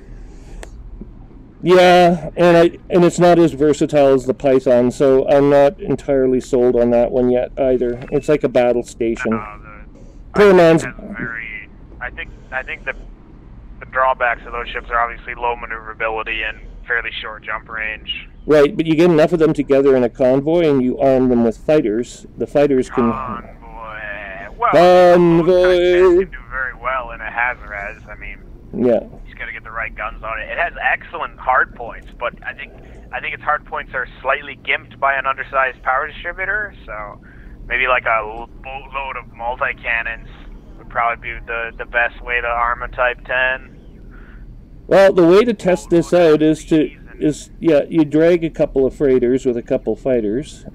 A: Yeah, and it's not as versatile as the Python, so I'm not entirely sold on that one yet either. It's like a battle station.
C: I think the drawbacks of those ships are obviously low maneuverability and fairly short jump range.
A: Right, but you get enough of them together in a convoy and you arm them with fighters. The fighters can...
C: Well,
A: convoy!
C: Can do very well in a Hazaras. I mean,
A: yeah.
C: You just got to get the right guns on it. It has excellent hard points, but I think its hard points are slightly gimped by an undersized power distributor, so maybe like a boatload of multi-cannons would probably be the best way to arm a Type 10.
A: Well, the way to test this out is you drag a couple of freighters with a couple fighters,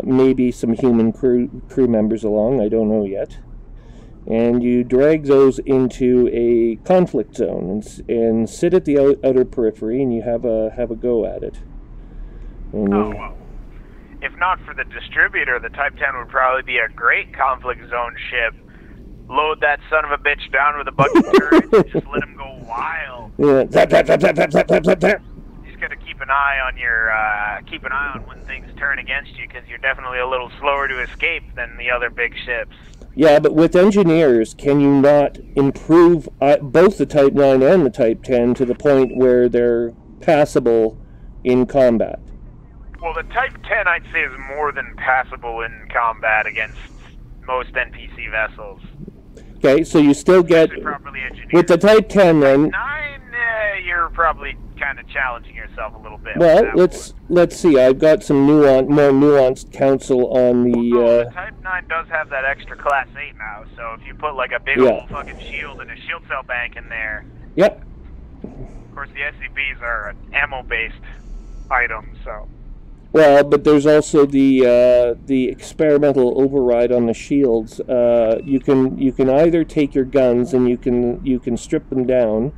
A: maybe some human crew members along, I don't know yet, and you drag those into a conflict zone and sit at the outer periphery, and you have a go at it. And
C: well, if not for the distributor, the Type 10 would probably be a great conflict zone ship. Load that son of a bitch down with a buggy turret and just let him go wild.
A: Yeah. Zap, zap, zap, zap, zap, zap, zap, zap.
C: You just gotta keep an eye on when things turn against you, because you're definitely a little slower to escape than the other big ships.
A: Yeah, but with engineers, can you not improve both the Type 9 and the Type 10 to the point where they're passable in combat?
C: Well, the Type 10, I'd say, is more than passable in combat against most NPC vessels.
A: Okay, so you still get, with the Type 10 then...
C: Type 9, you're probably kind of challenging yourself a little bit.
A: Well, let's see. I've got some more nuanced counsel on the...
C: the Type 9 does have that extra Class 8 now, so if you put like a big old fucking shield and a shield cell bank in there...
A: Yep.
C: Of course, the SCBs are an ammo-based item, so...
A: Well, but there's also the experimental override on the shields. You can either take your guns and you can strip them down,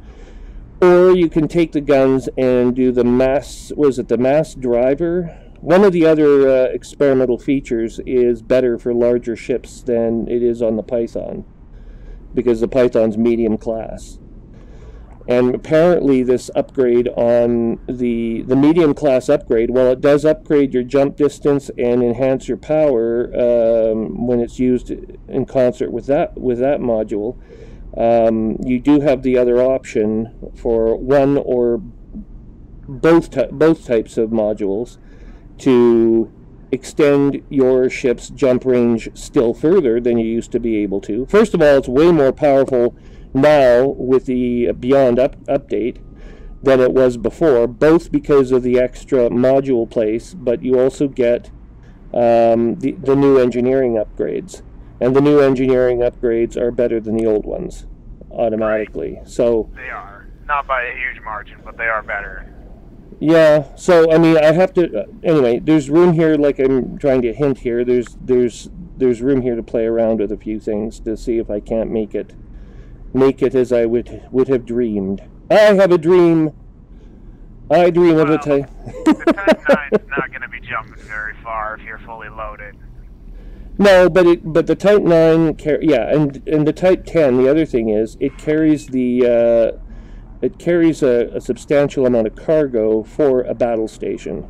A: Or you can take the guns and do the mass, was it the mass driver? One of the other experimental features is better for larger ships than it is on the Python, because the Python's medium class. And apparently this upgrade on the medium class upgrade, well, it does upgrade your jump distance and enhance your power when it's used in concert with that module. You do have the other option for one or both types of modules to extend your ship's jump range still further than you used to be able to. First of all, it's way more powerful now with the Beyond update than it was before, both because of the extra module place, but you also get the new engineering upgrades. And the new engineering upgrades are better than the old ones, automatically. Right. So
C: they are. Not by a huge margin, but they are better.
A: Yeah, so, I mean, I have to... anyway, there's room here, like I'm trying to hint here, there's room here to play around with a few things to see if I can't make it as I would have dreamed. I have a dream. I dream of a Type...
C: the Type 9 is not going to be jumping very far if you're fully loaded.
A: No, but the Type 9, and the Type 10, the other thing is, it carries a substantial amount of cargo for a battle station.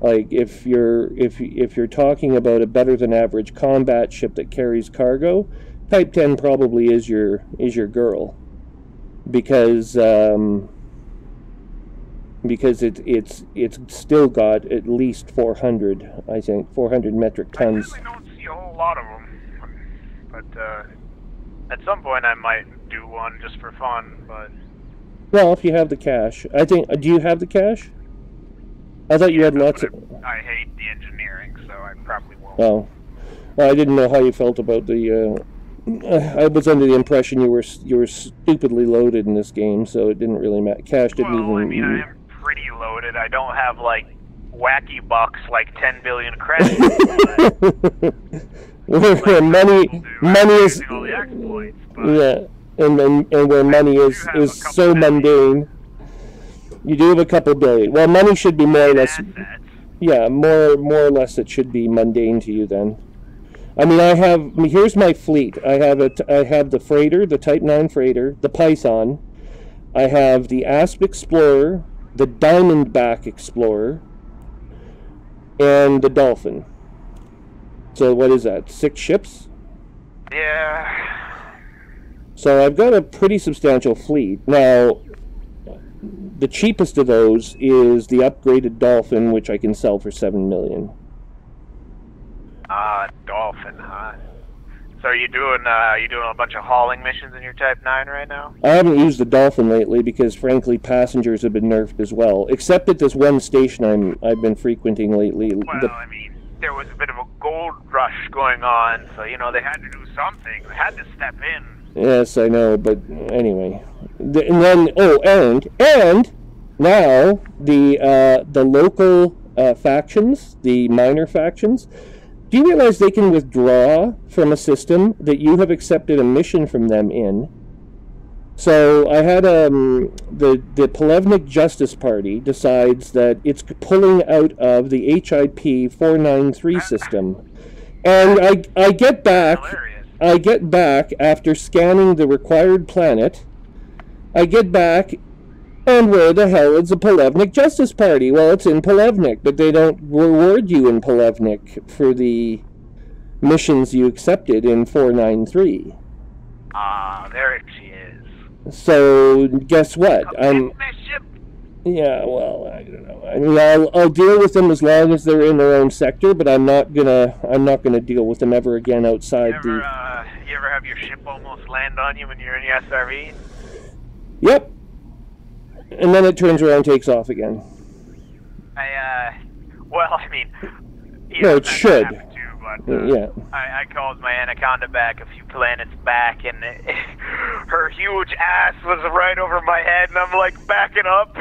A: Like if you're talking about a better than average combat ship that carries cargo, Type 10 probably is your girl, because it's still got at least 400, I think, 400 metric tons.
C: I really don't see a whole lot of them, but at some point I might do one just for fun. But
A: well, if you have the cash, I think. Do you have the cash? I thought you had lots of.
C: I hate the engineering, so I probably won't.
A: Oh, well, I didn't know how you felt about the. I was under the impression you were stupidly loaded in this game, so it didn't really matter. Cash didn't even.
C: Well, I mean, I am pretty loaded. I don't have like wacky bucks like 10 billion credits.
A: Where money is.
C: All the exploits,
A: yeah. And where money is so mundane. You do have a couple billion. Well, money should be more or less.
C: Assets.
A: Yeah, more or less it should be mundane to you then. I mean, here's my fleet. I have the freighter, the Type 9 freighter, the Python. I have the Asp Explorer, the Diamondback Explorer, and the Dolphin. So what is that? 6 ships?
C: Yeah.
A: So I've got a pretty substantial fleet. Now, the cheapest of those is the upgraded Dolphin, which I can sell for $7 million.
C: Dolphin, huh? So are you doing a bunch of hauling missions in your Type 9 right now?
A: I haven't used the Dolphin lately because, frankly, passengers have been nerfed as well. Except at this one station I've been frequenting lately.
C: Well, I mean, there was a bit of a gold rush going on, so they had to do something. They had to step in.
A: Yes, I know, but anyway. And then, and now the local factions, the minor factions. Do you realize they can withdraw from a system that you have accepted a mission from them in? So I had the Polevnik Justice Party decides that it's pulling out of the HIP 493 system, and I get back. I get back after scanning the required planet. I get back, and where the hell is the Polevnik Justice Party? Well, it's in Polevnik, but they don't reward you in Polevnik for the missions you accepted in 493.
C: There she is.
A: So guess what? Yeah, well, I don't know. I mean, I'll deal with them as long as they're in their own sector, but I'm not gonna deal with them ever again outside
C: you ever have your ship almost land on you when you're in the SRE?
A: Yep. And then it turns around and takes off again.
C: Well, I mean,
A: no, it should.
C: Yeah. I called my Anaconda back a few planets back, and her huge ass was right over my head, and I'm like backing up.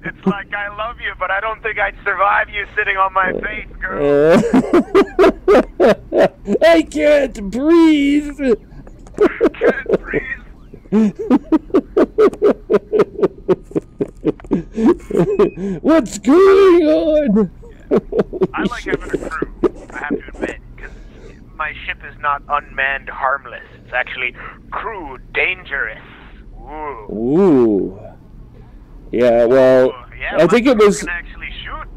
C: It's like, I love you, but I don't think I'd survive you sitting on my face, girl.
A: I can't breathe.
C: Can't breathe.
A: What's going on?
C: I like having a crew, I have to admit, because my ship is not unmanned harmless. It's actually crew dangerous. Ooh.
A: Ooh. Yeah, well,
C: Yeah,
A: I think it was...
C: Can actually shoot.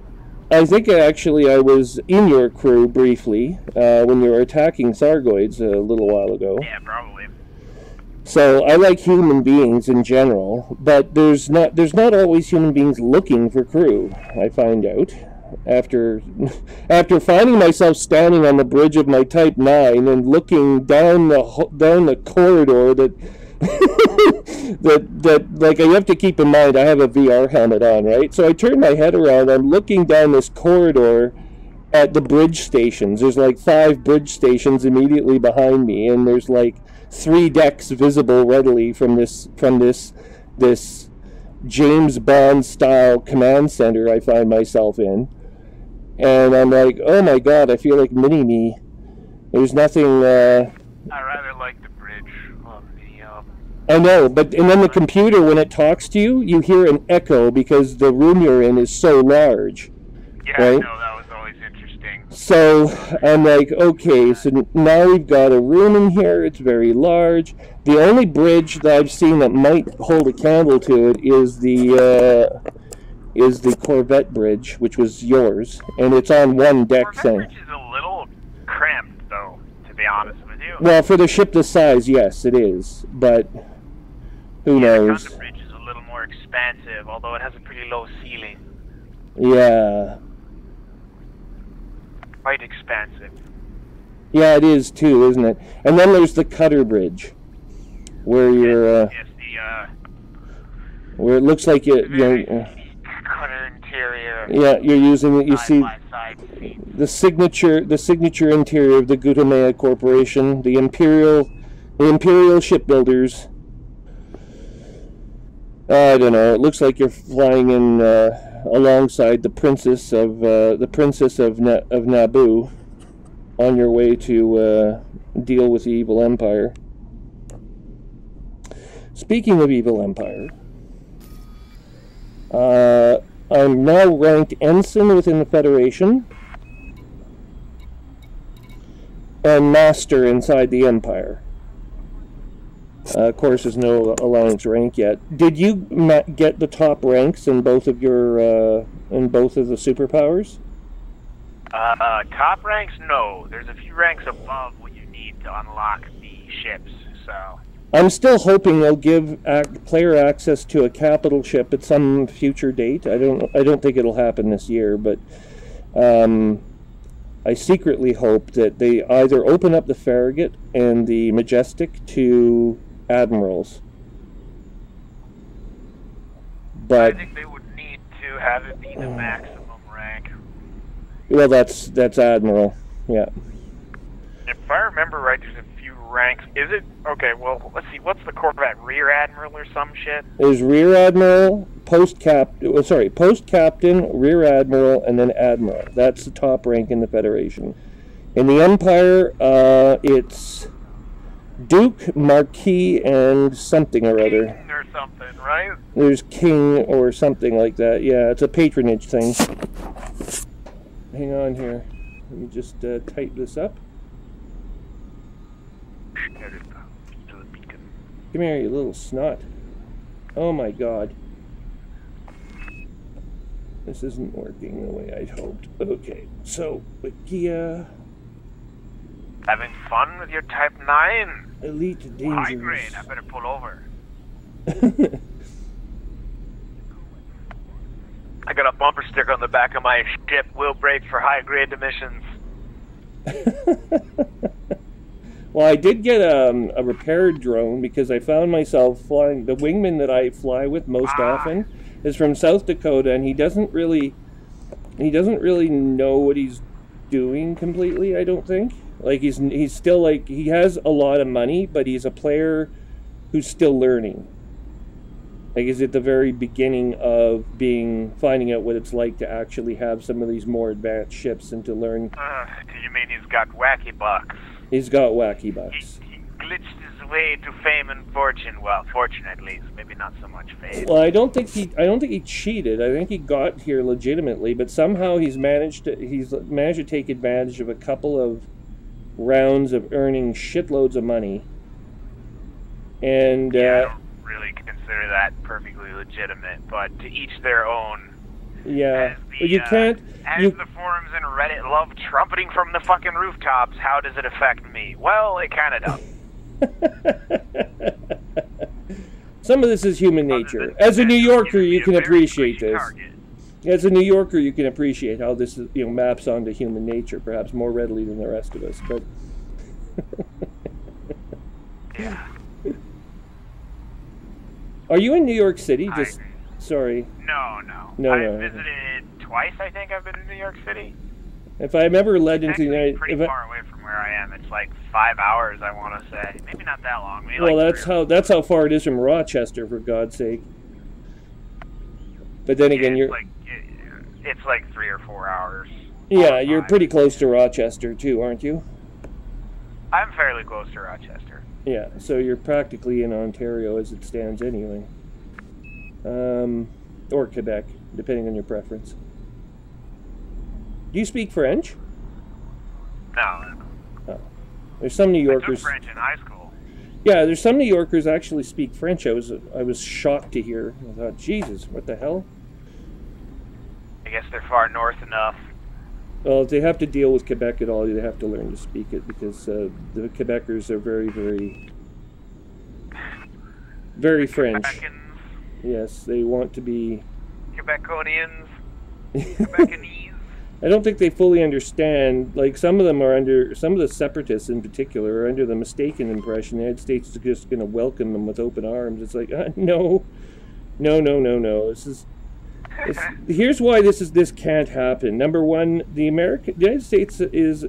A: I think actually I was in your crew briefly when you were attacking Sargoids a little while ago.
C: Yeah, probably.
A: So I like human beings in general, but there's not always human beings looking for crew. I find out after finding myself standing on the bridge of my Type 9 and looking down the corridor that that like I have to keep in mind I have a VR helmet on, right? So I turn my head around, I'm looking down this corridor at the bridge stations. There's like 5 bridge stations immediately behind me, and there's like 3 decks visible readily from this James Bond style command center I find myself in. And I'm like, oh my god, I feel like mini-me. There's nothing
C: I rather like the bridge of the
A: I know, and then the computer, when it talks to you, you hear an echo because the room you're in is so large.
C: Yeah,
A: right?
C: I know, that was always interesting.
A: So I'm like, okay, so now we've got a room in here. It's very large. The only bridge that I've seen that might hold a candle to it is the Corvette bridge, which was yours, and it's on one deck
C: Corvette
A: thing.
C: bridge is a little cramped, though, to be honest with you.
A: Well, for the ship this size, yes, it is, but who knows?
C: The bridge is a little more expansive, although it has a pretty low ceiling.
A: Yeah.
C: Quite expansive.
A: Yeah, it is too, isn't it? And then there's the cutter bridge, where you're
C: yes,
A: where it looks like you're
C: cutter interior.
A: yeah, you're using it. You see
C: Side
A: the signature interior of the Gutamea Corporation, the Imperial shipbuilders. I don't know. It looks like you're flying in alongside the Princess of Naboo, on your way to deal with the evil empire. Speaking of evil empire, I'm now ranked ensign within the Federation and master inside the Empire. Of course, there's no alliance rank yet. Did you get the top ranks in both of your in both of the superpowers?
C: Top ranks, no. There's a few ranks above what you need to unlock the ships. So
A: I'm still hoping they'll give player access to a capital ship at some future date. I don't think it'll happen this year, but I secretly hope that they either open up the Farragut and the Majestic to admirals. But
C: I think they would need to have it be the maximum rank.
A: Well, that's admiral. Yeah.
C: If I remember right, there's a few ranks. Is it okay? Well, let's see. What's the Corvette? Rear admiral or some shit?
A: There's rear admiral, post captain, rear admiral, and then admiral. That's the top rank in the Federation. In the Empire, it's Duke, Marquis, and something or other.
C: King or something, right?
A: There's King or something like that. Yeah, it's a patronage thing. Hang on here. Let me just type this up. Come here, you little snot. Oh my god. This isn't working the way I'd hoped. Okay, so, Wikia.
C: Having fun with your Type 9?
A: Elite Dangerous.
C: High grade, I better pull over. I got a bumper sticker on the back of my ship. Will brake for high grade emissions.
A: Well, I did get a repaired drone because I found myself flying. The wingman that I fly with most often is from South Dakota, and he doesn't really know what he's doing completely. I don't think. Like he's still like he has a lot of money, but he's a player who's still learning. Like he's at the very beginning of finding out what it's like to actually have some of these more advanced ships and to learn.
C: Do you mean he's got wacky bucks?
A: He's got wacky bucks.
C: He glitched his way to fame and fortune. Well, fortune at least, maybe not so much fame.
A: Well, I don't think he cheated. I think he got here legitimately, but somehow he's managed to take advantage of a couple of rounds of earning shitloads of money. And
C: yeah, I don't really consider that perfectly legitimate, but to each their own.
A: Yeah,
C: but
A: you can't.
C: The forums and Reddit love trumpeting from the fucking rooftops. How does it affect me? Well, it kind of does.
A: Some of this is human nature. As a New Yorker, you can appreciate this. As a New Yorker, you can appreciate how this is, maps onto human nature, perhaps more readily than the rest of us. But
C: yeah.
A: Are you in New York City? Sorry.
C: No. I've visited twice. I think I've been in New York City.
A: If I'm ever led into the United,
C: pretty far away from where I am. It's like 5 hours. I want to say, maybe not that long. Maybe
A: well,
C: like
A: that's how far it is from Rochester, for God's sake. But then again,
C: it's like 3 or 4 hours.
A: Yeah, you're pretty close to Rochester too, aren't you?
C: I'm fairly close to Rochester.
A: Yeah, so you're practically in Ontario as it stands anyway. Or Quebec, depending on your preference. Do you speak French?
C: No.
A: Oh. There's some New Yorkers.
C: I took French in high school.
A: Yeah, there's some New Yorkers actually speak French. I was shocked to hear. I thought, Jesus, what the hell?
C: I guess they're far north enough.
A: Well, if they have to deal with Quebec at all, they have to learn to speak it, because the Quebecers are very, very, very French.
C: Quebecans.
A: Yes, they want to be...
C: Quebeconians. Quebecanese.
A: I don't think they fully understand. Like, some of the separatists in particular are under the mistaken impression the United States is just going to welcome them with open arms. It's like, no. Here's why this can't happen. Number one, the United States is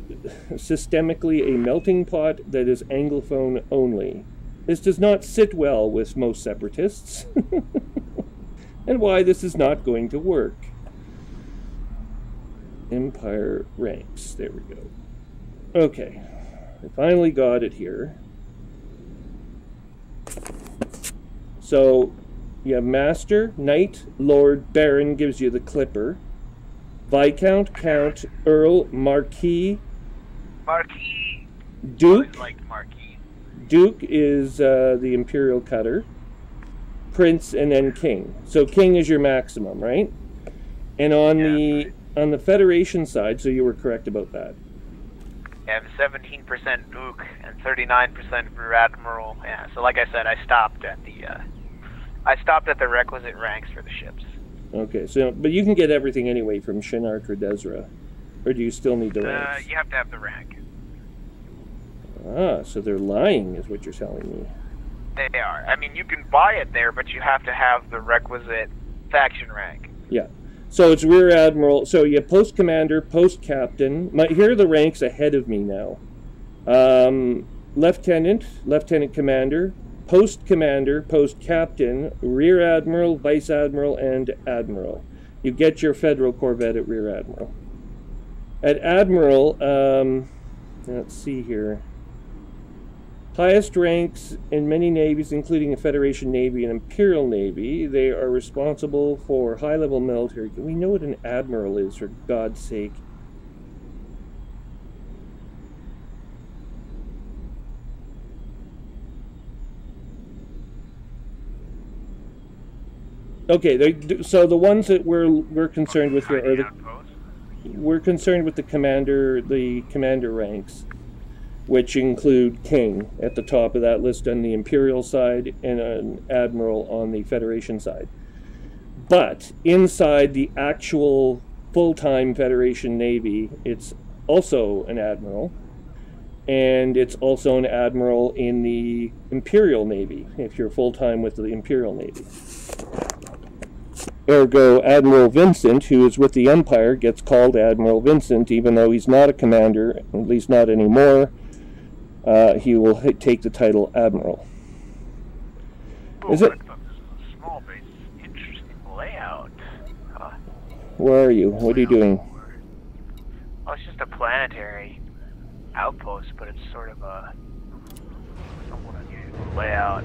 A: systemically a melting pot that is Anglophone only. This does not sit well with most separatists, and why this is not going to work. Empire ranks. There we go. Okay, I finally got it here. So you have Master, Knight, Lord, Baron gives you the Clipper. Viscount, Count, Earl, Marquis.
C: Marquis.
A: Duke.
C: Like Marquis.
A: Duke is the Imperial Cutter. Prince, and then King. So King is your maximum, right? And on the Federation side, so you were correct about that.
C: Yeah, I'm 17% Duke and 39% Rear Admiral. Yeah, so like I said, I stopped at the requisite ranks for the ships.
A: Okay, so but you can get everything anyway from Shinnark or Desra, or do you still need the ranks?
C: You have to have the rank.
A: Ah, so they're lying, is what you're telling me.
C: They are. I mean, you can buy it there, but you have to have the requisite faction rank.
A: Yeah. So it's Rear Admiral. So you have Post Commander, Post Captain. Here are the ranks ahead of me now. Lieutenant, Lieutenant Commander, Post Commander, Post Captain, Rear Admiral, Vice Admiral, and Admiral. You get your Federal Corvette at Rear Admiral. At Admiral, let's see here. Highest ranks in many navies, including the Federation Navy and Imperial Navy. They are responsible for high-level military. We know what an admiral is, for God's sake. Okay, so the ones that we're concerned with here are we're concerned with the commander ranks, which include King at the top of that list on the Imperial side and an Admiral on the Federation side. But inside the actual full-time Federation Navy, it's also an Admiral, and it's also an Admiral in the Imperial Navy, if you're full-time with the Imperial Navy. Ergo, Admiral Vincent, who is with the Empire, gets called Admiral Vincent, even though he's not a commander, at least not anymore. He will take the title Admiral.
C: Oh,
A: is it?
C: Small base, interesting layout.
A: Where are you? What are you doing?
C: Oh, it's just a planetary outpost, but it's sort of a somewhat unusual. layout.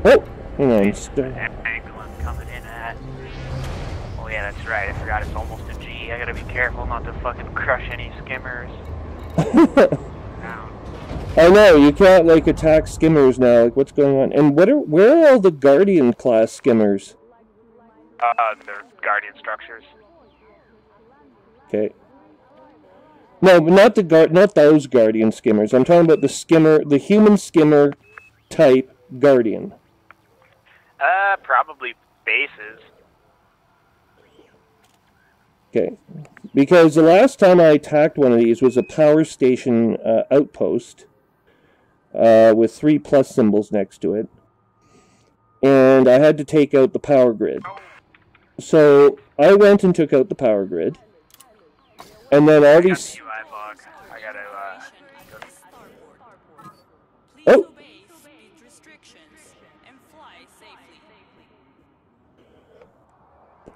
A: Oh, hang on.
C: Angle I'm coming in at. Oh yeah, that's right. I forgot it's almost a G. I gotta be careful not to fucking crush any skimmers.
A: I know, you can't, like, attack skimmers now. Like, what's going on? And where are all the Guardian class skimmers?
C: They're Guardian structures.
A: Okay. No, but not those Guardian skimmers. I'm talking about the human skimmer type Guardian.
C: Probably bases.
A: Okay. Because the last time I attacked one of these was a power station outpost with 3+ symbols next to it. And I had to take out the power grid. So I went and took out the power grid. And then all these... Oh!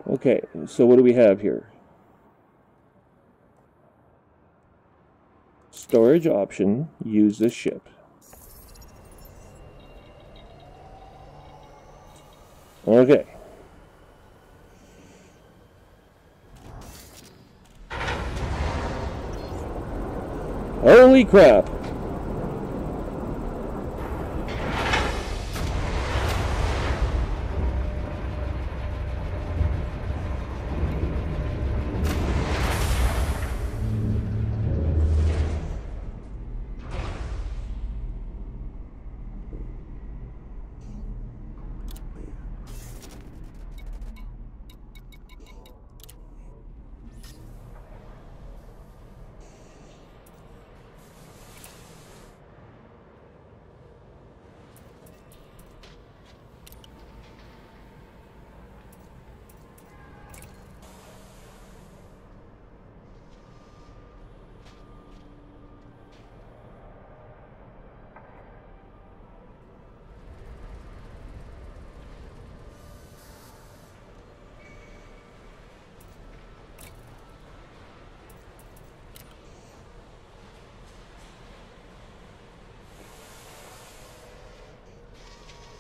A: Okay, so what do we have here? Storage option, use this ship. Okay. Holy crap!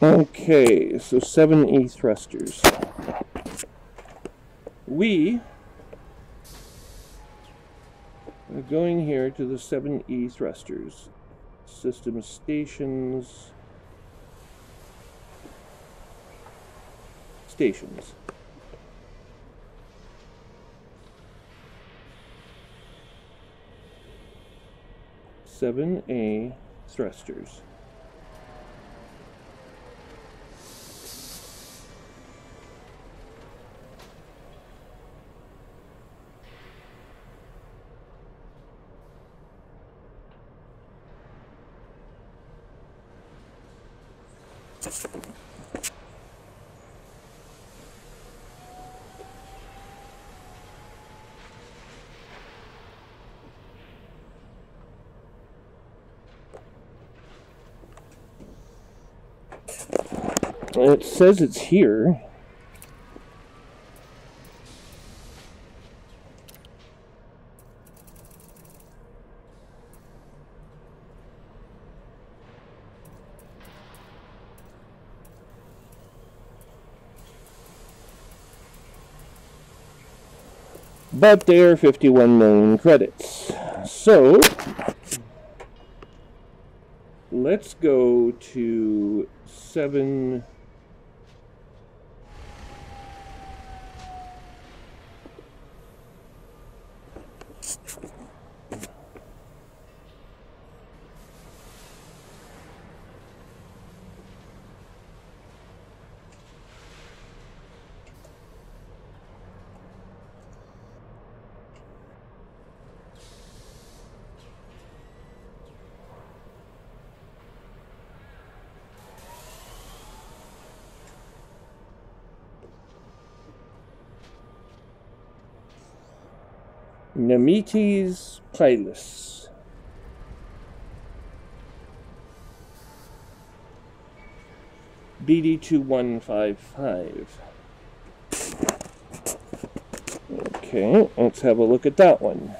A: Okay, so 7E thrusters. We are going here to the 7E thrusters. System stations. Stations. Seven A thrusters. It says it's here. But they are 51 million credits. So, let's go to 7... Nemetes Pilus. BD2155. Okay, let's have a look at that one.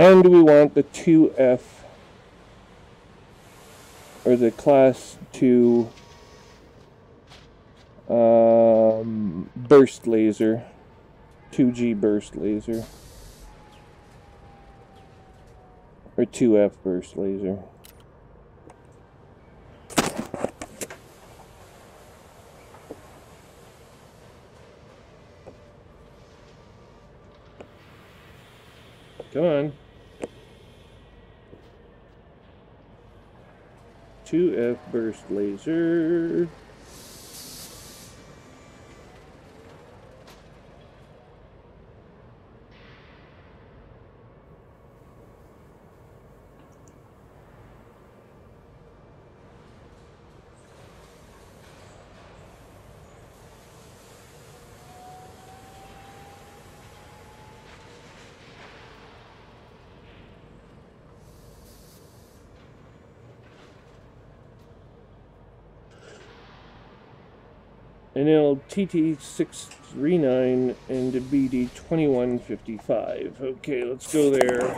A: And we want the 2F, or the class 2 burst laser, 2G burst laser, or 2F burst laser. Come on. 2F burst laser. NL TT639 and BD2155. Okay, let's go there.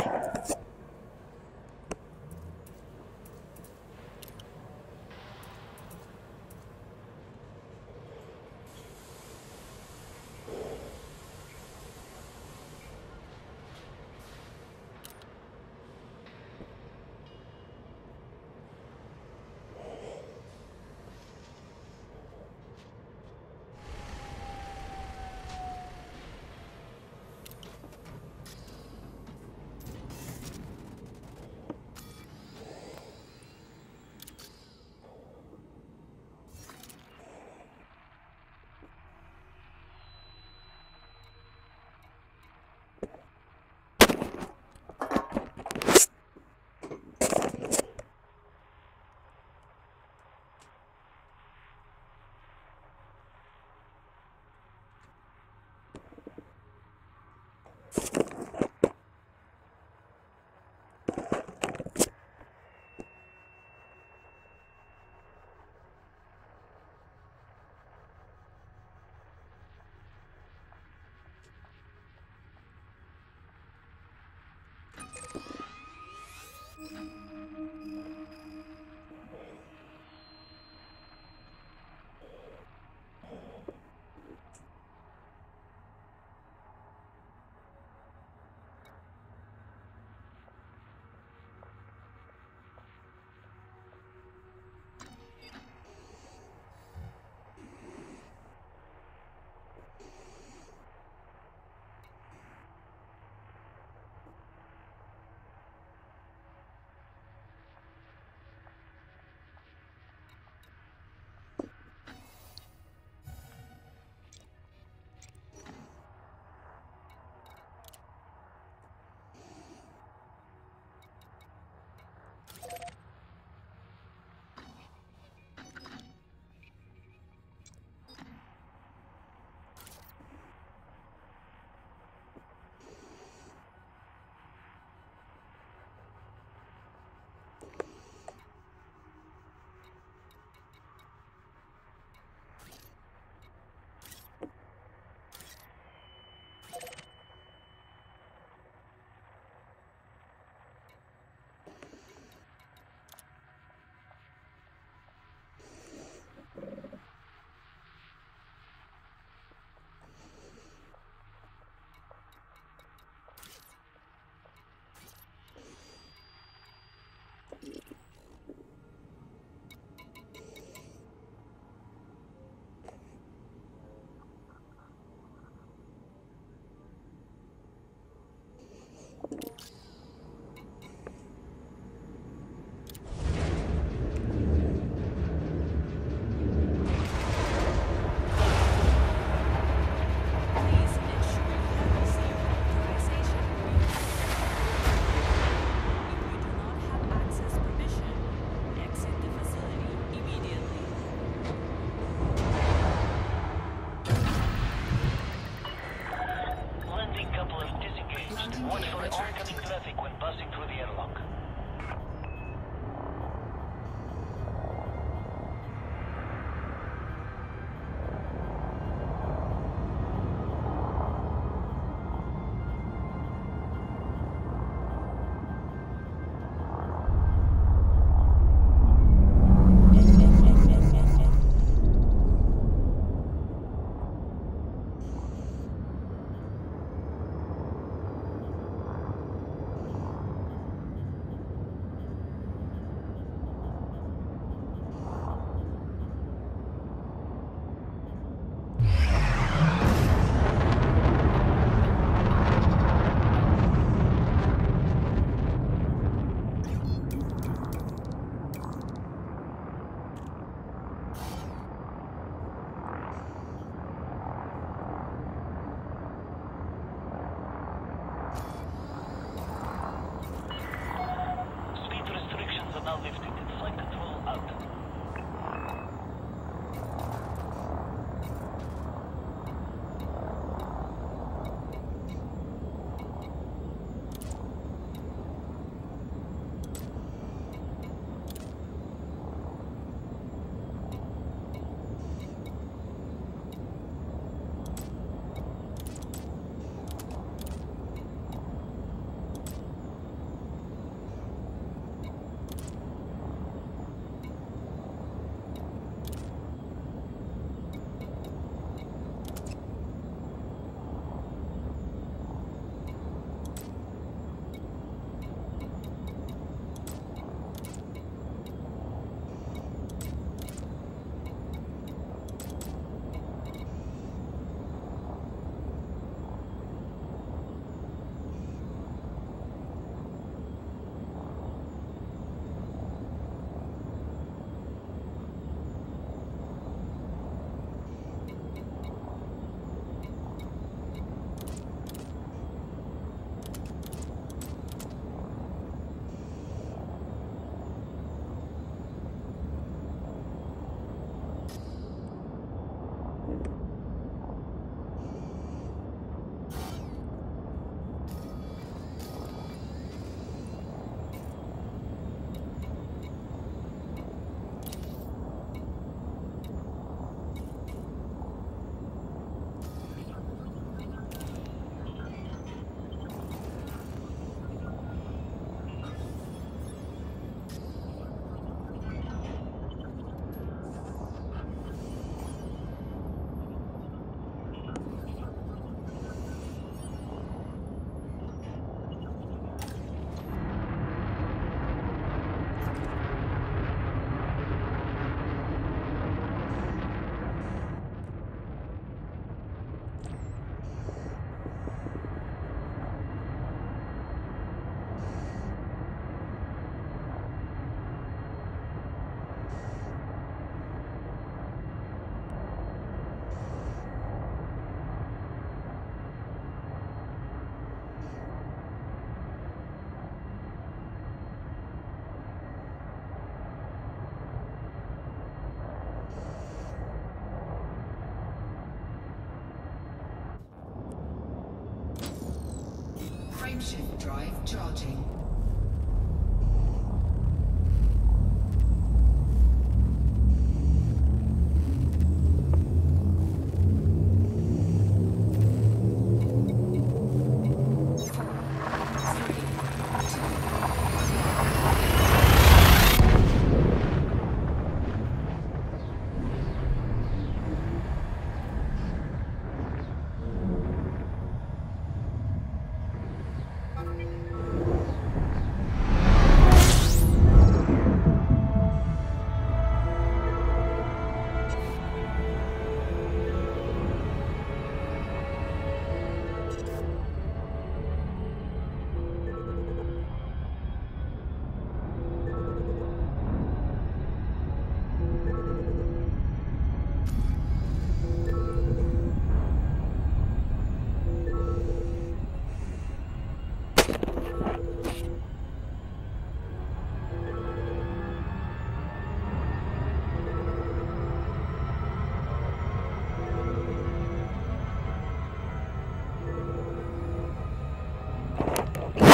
B: Charging.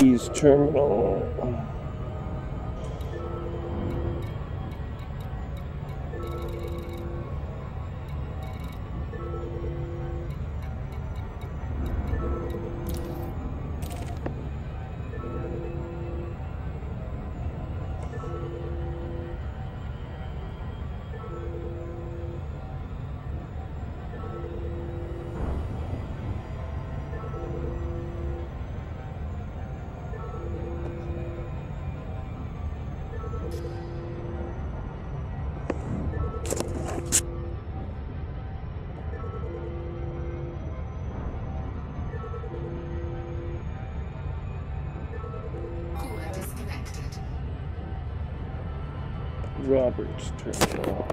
A: Keys terminal. Roberts terminal.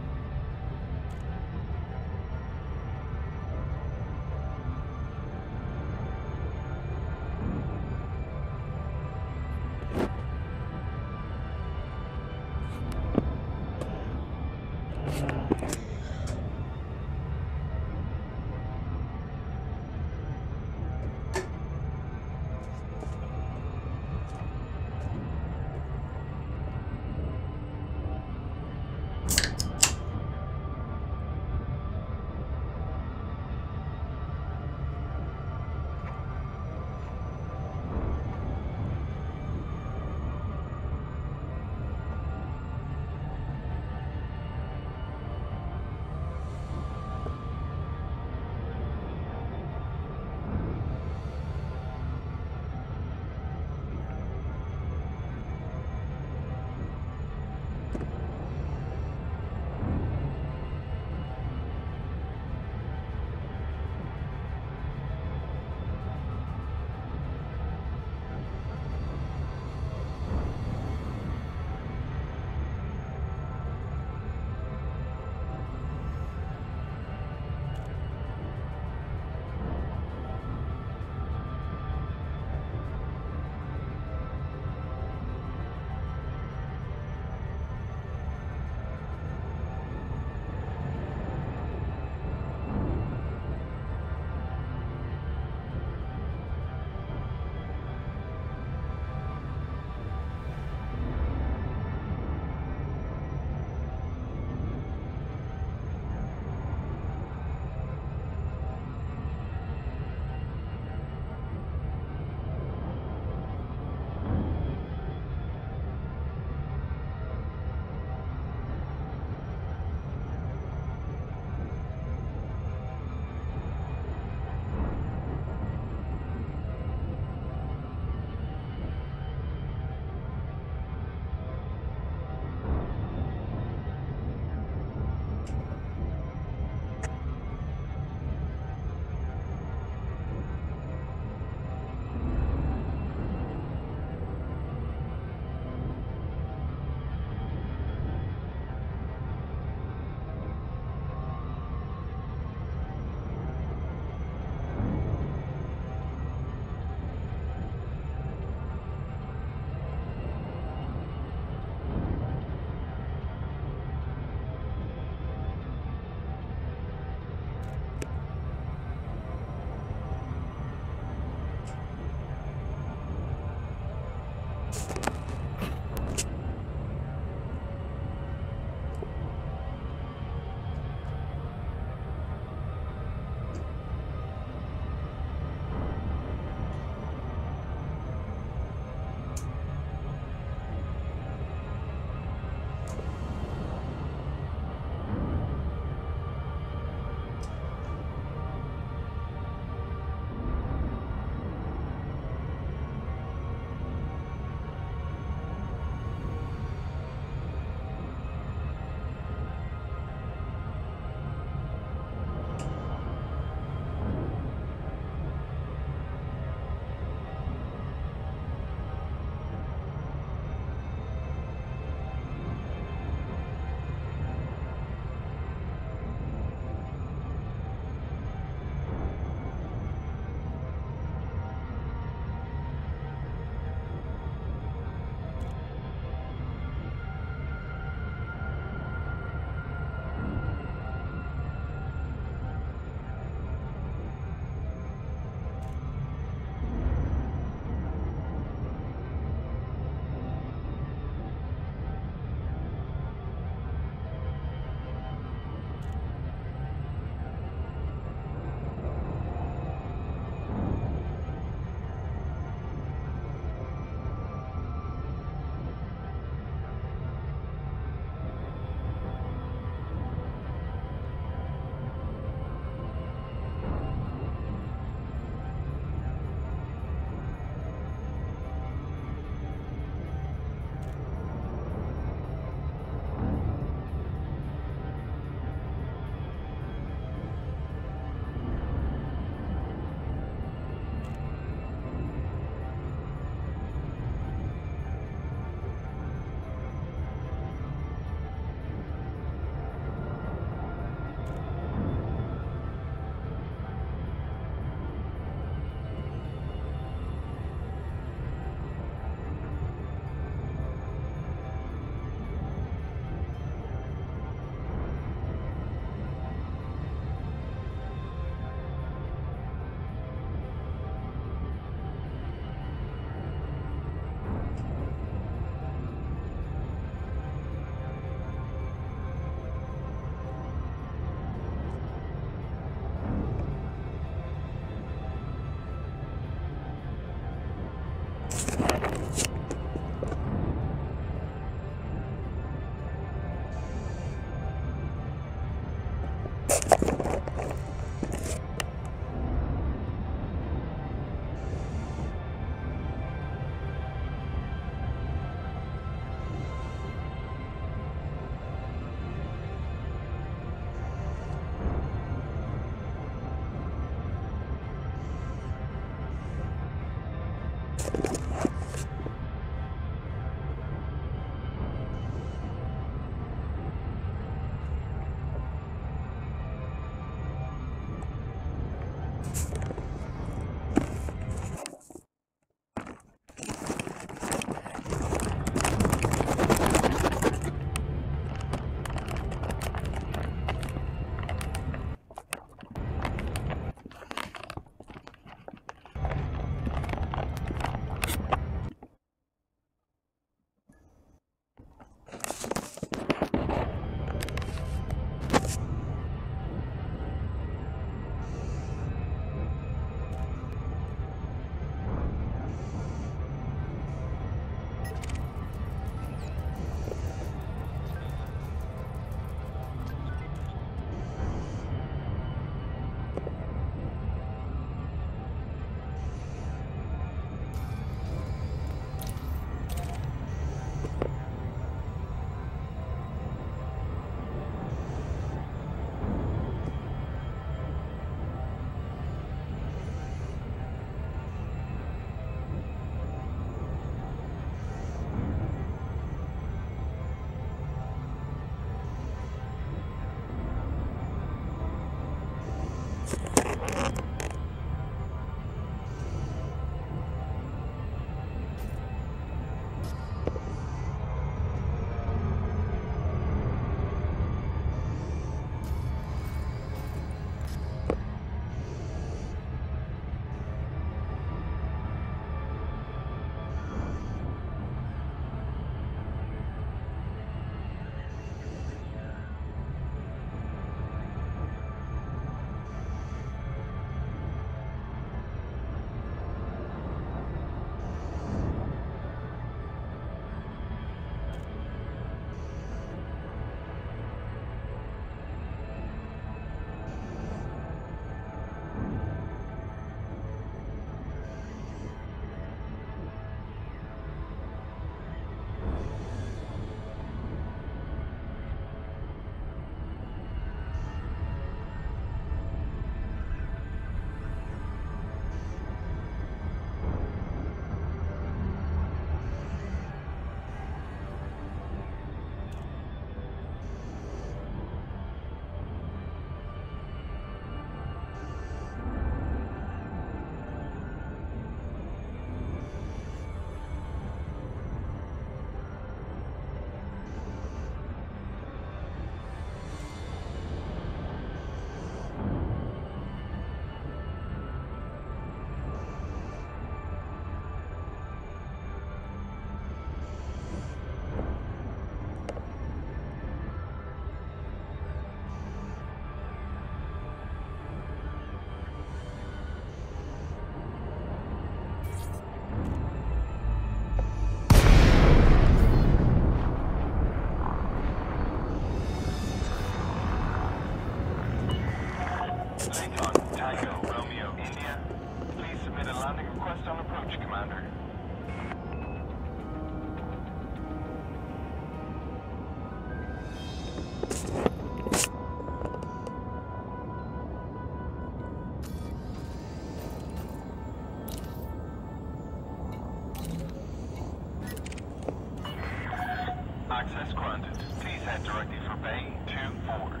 B: access granted. Please head directly for Bay 2-4.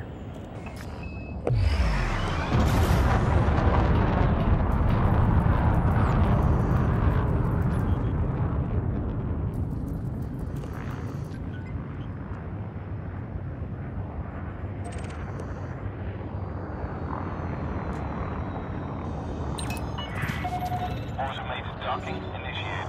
B: Automated docking initiated.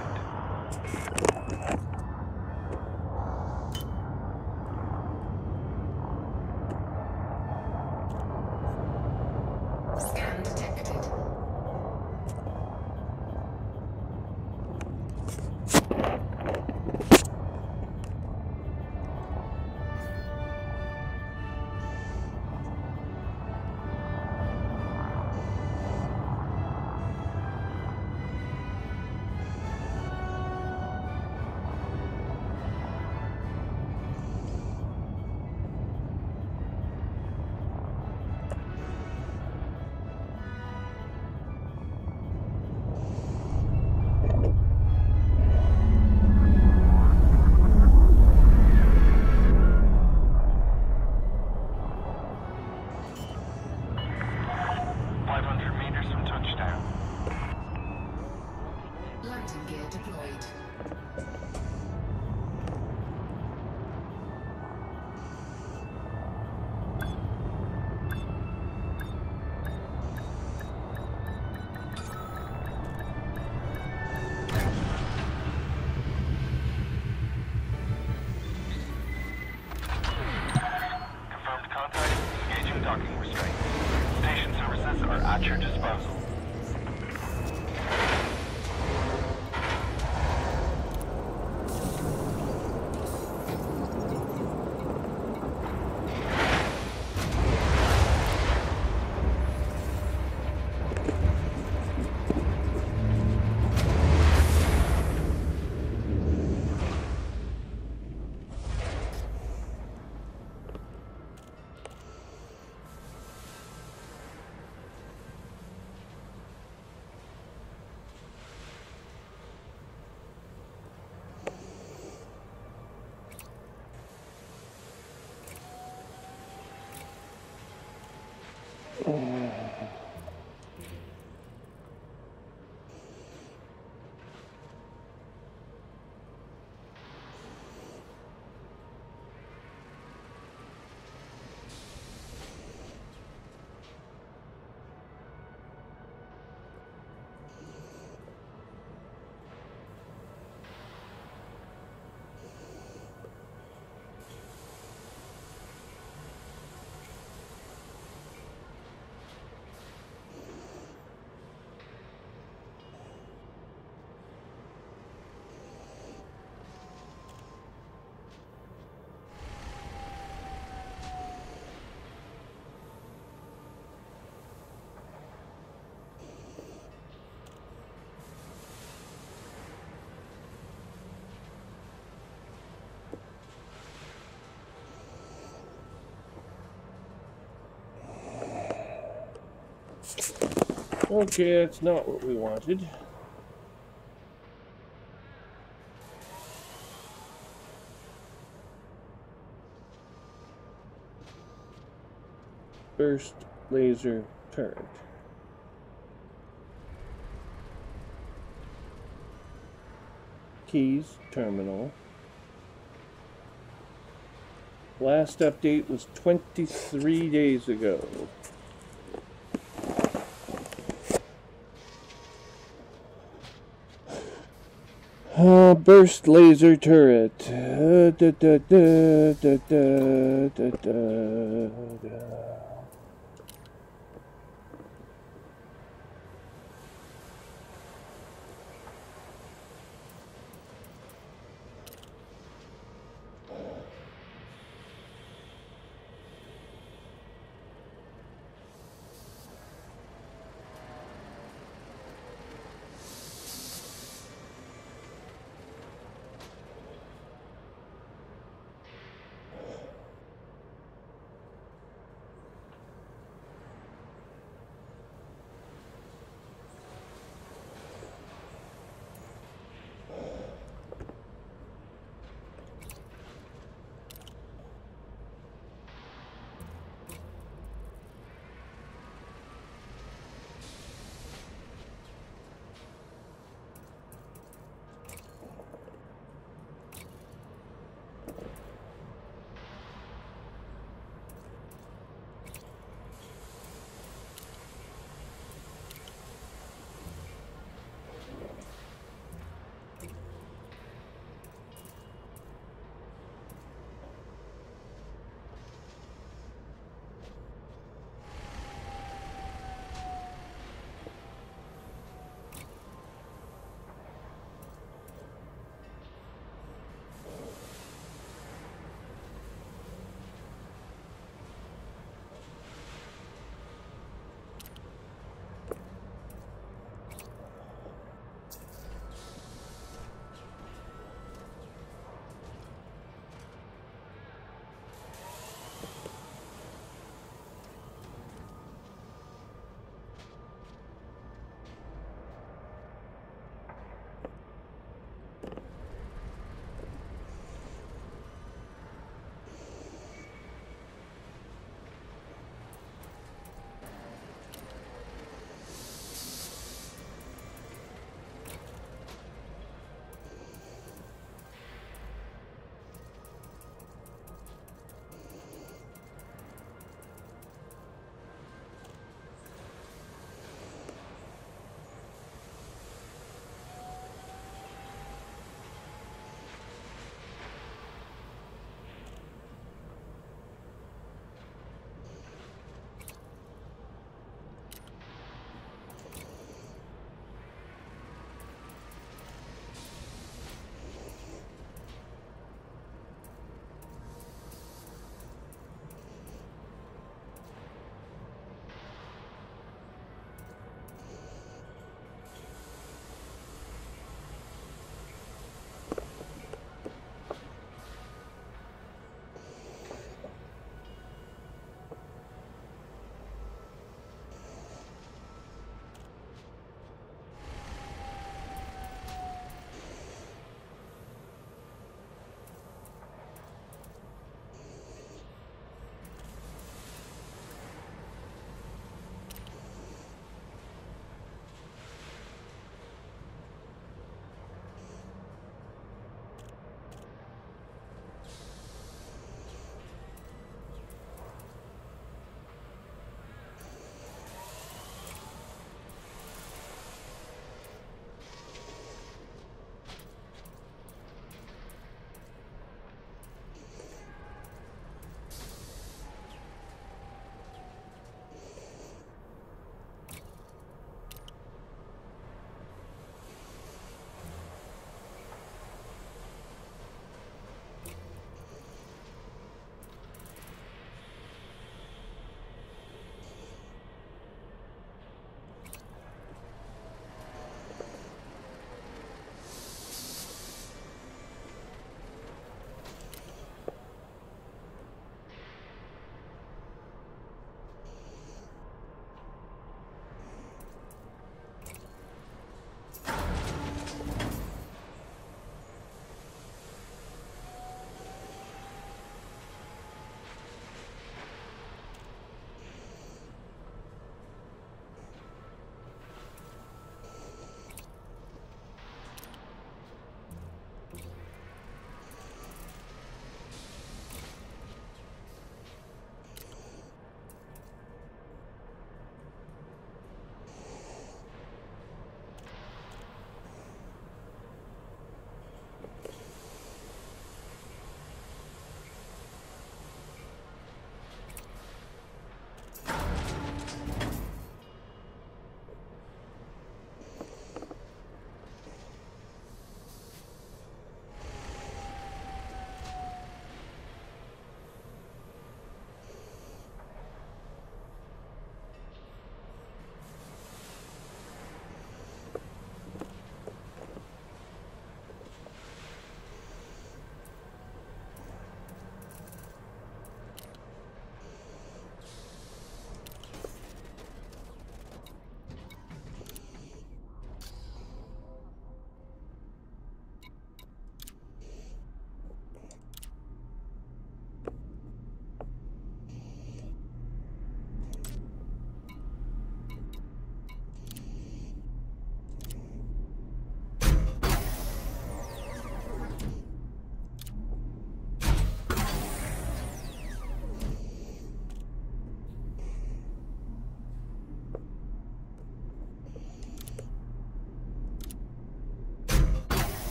D: Scan detected. Landing gear deployed.
B: Confirmed contact. Engaging docking restraints. Station services are at your disposal.
A: Okay, that's not what we wanted. Burst laser turret. Keys, terminal. Last update was 23 days ago. Burst laser turret.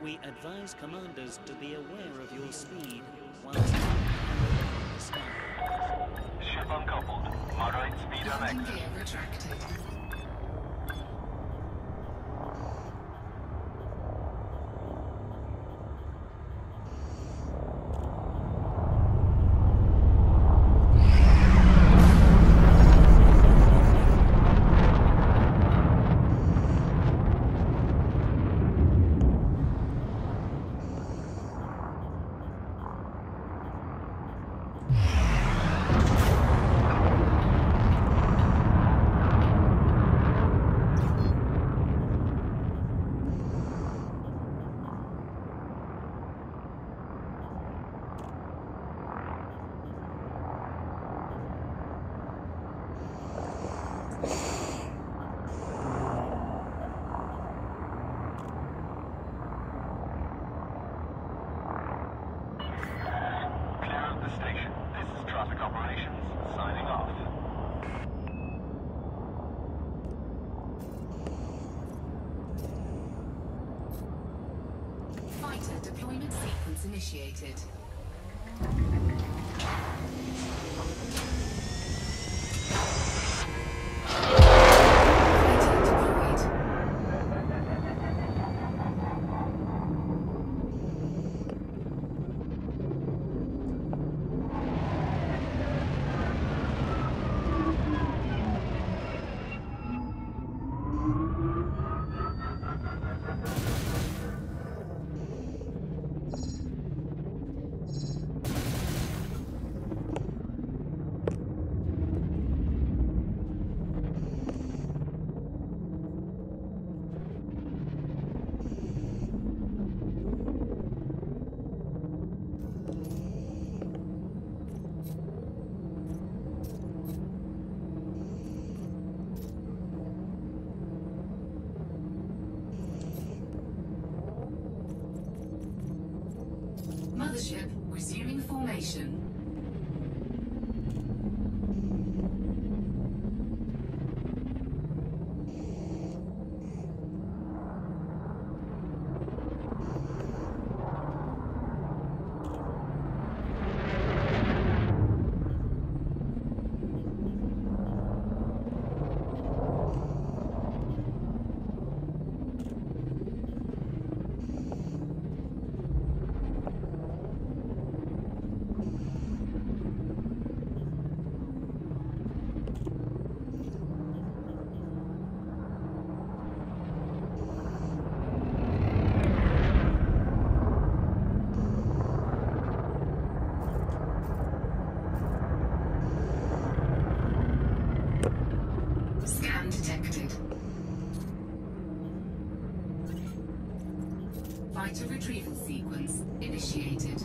E: We advise commanders to be aware of your speed whilst in the sky.
B: Ship uncoupled. Moderate speed on
D: Landing
B: exit.
D: gear retracted. Fighter deployment sequence initiated. Fighter deployed. Mothership resuming formation. Scan detected. Fighter retrieval sequence initiated.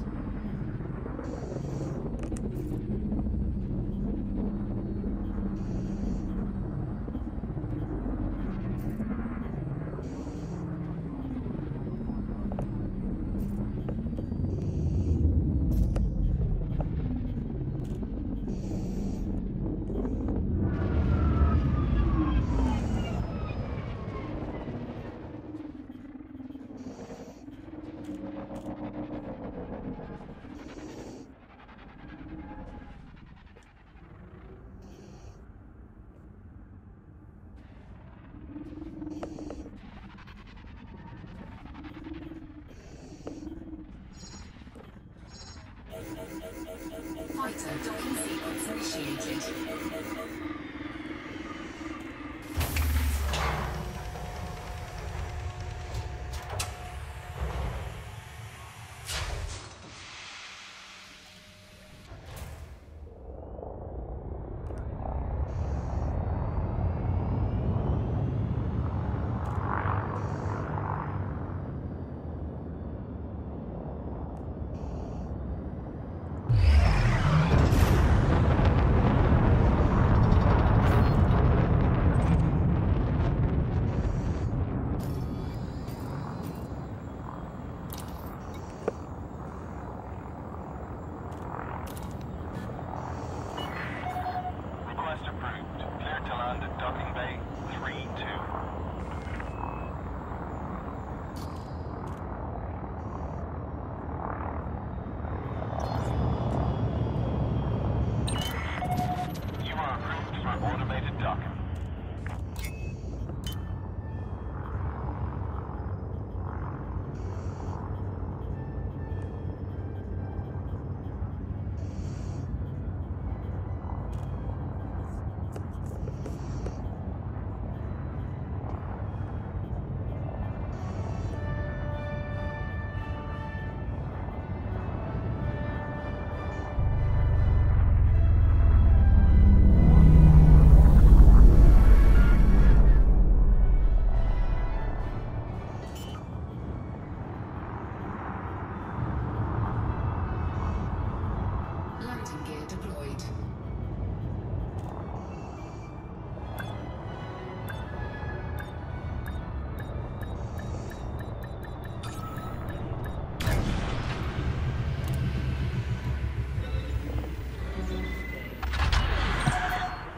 D: Fighter docking sequence initiated.
B: Request approved. Clear to land at Docking Bay 3-2. You are approved for automated docking.
D: Landing gear deployed.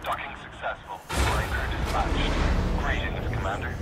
B: Docking successful. Breaker dispatched. Greetings, Commander.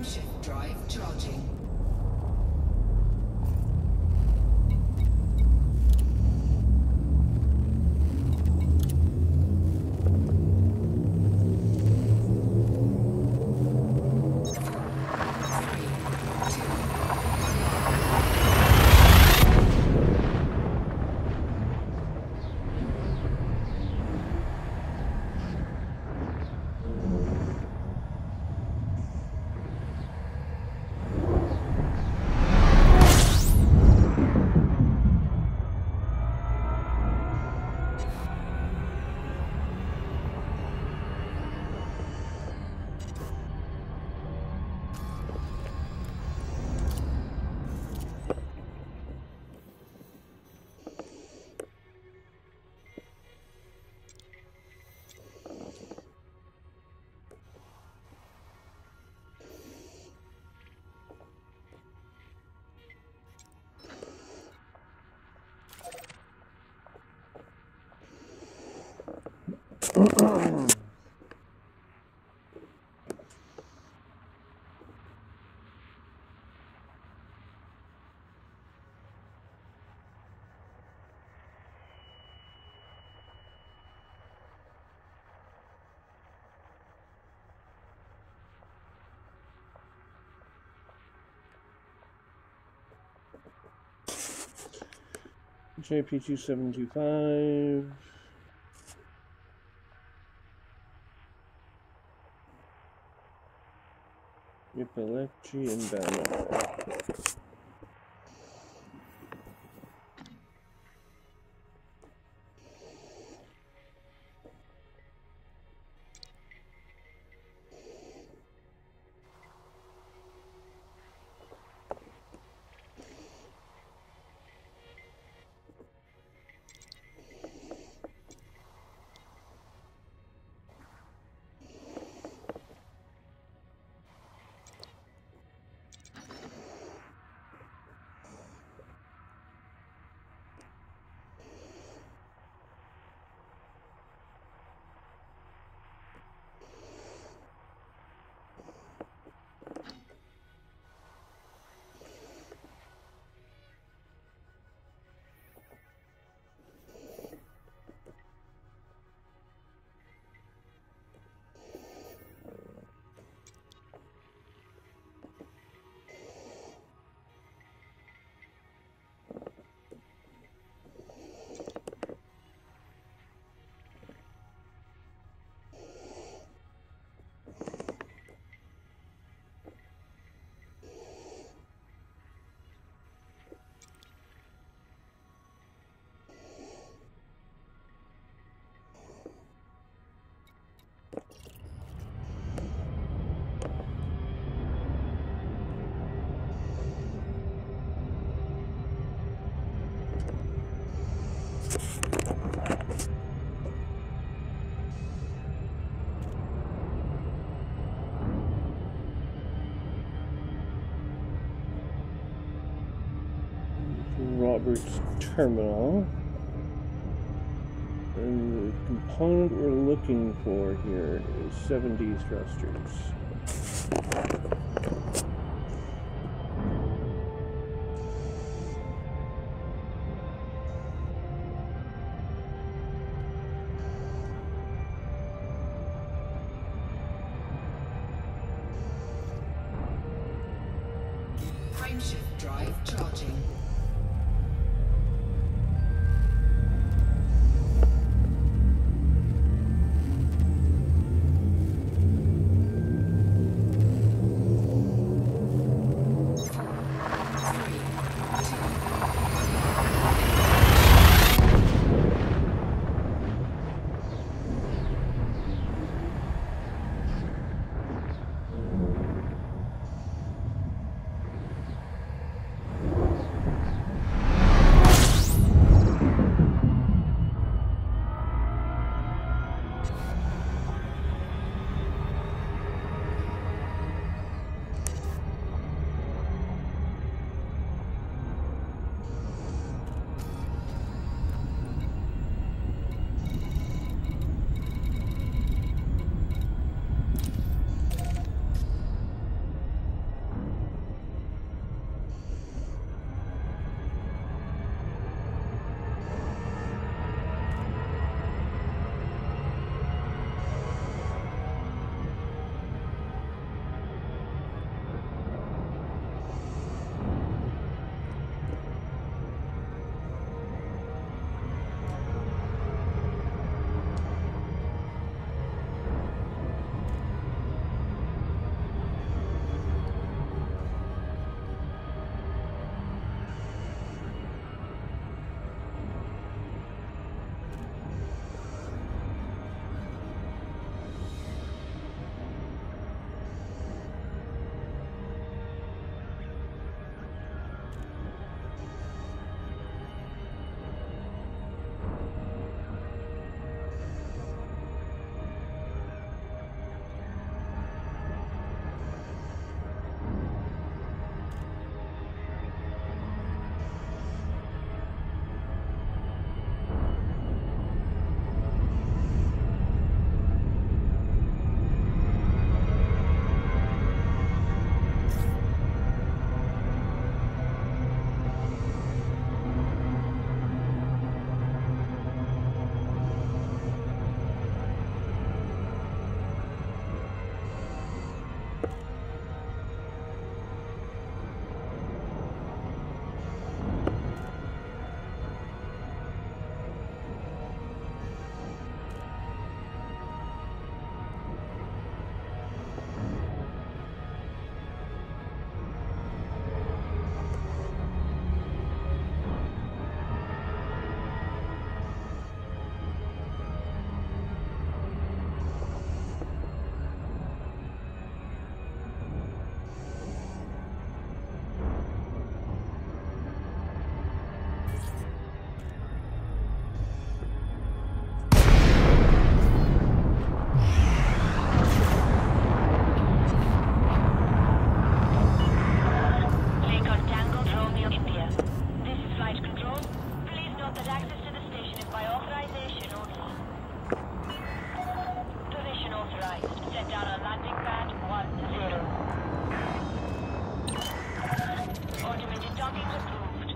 D: Frameshift drive charging.
A: JP2725. Ipalechi and Banner. Robert's terminal. And the component we're looking for here is 7D thrusters.
D: Frameshift drive charging.
F: but access to the station is by authorization only. Permission authorized. Set down on landing pad 10. Automated docking approved.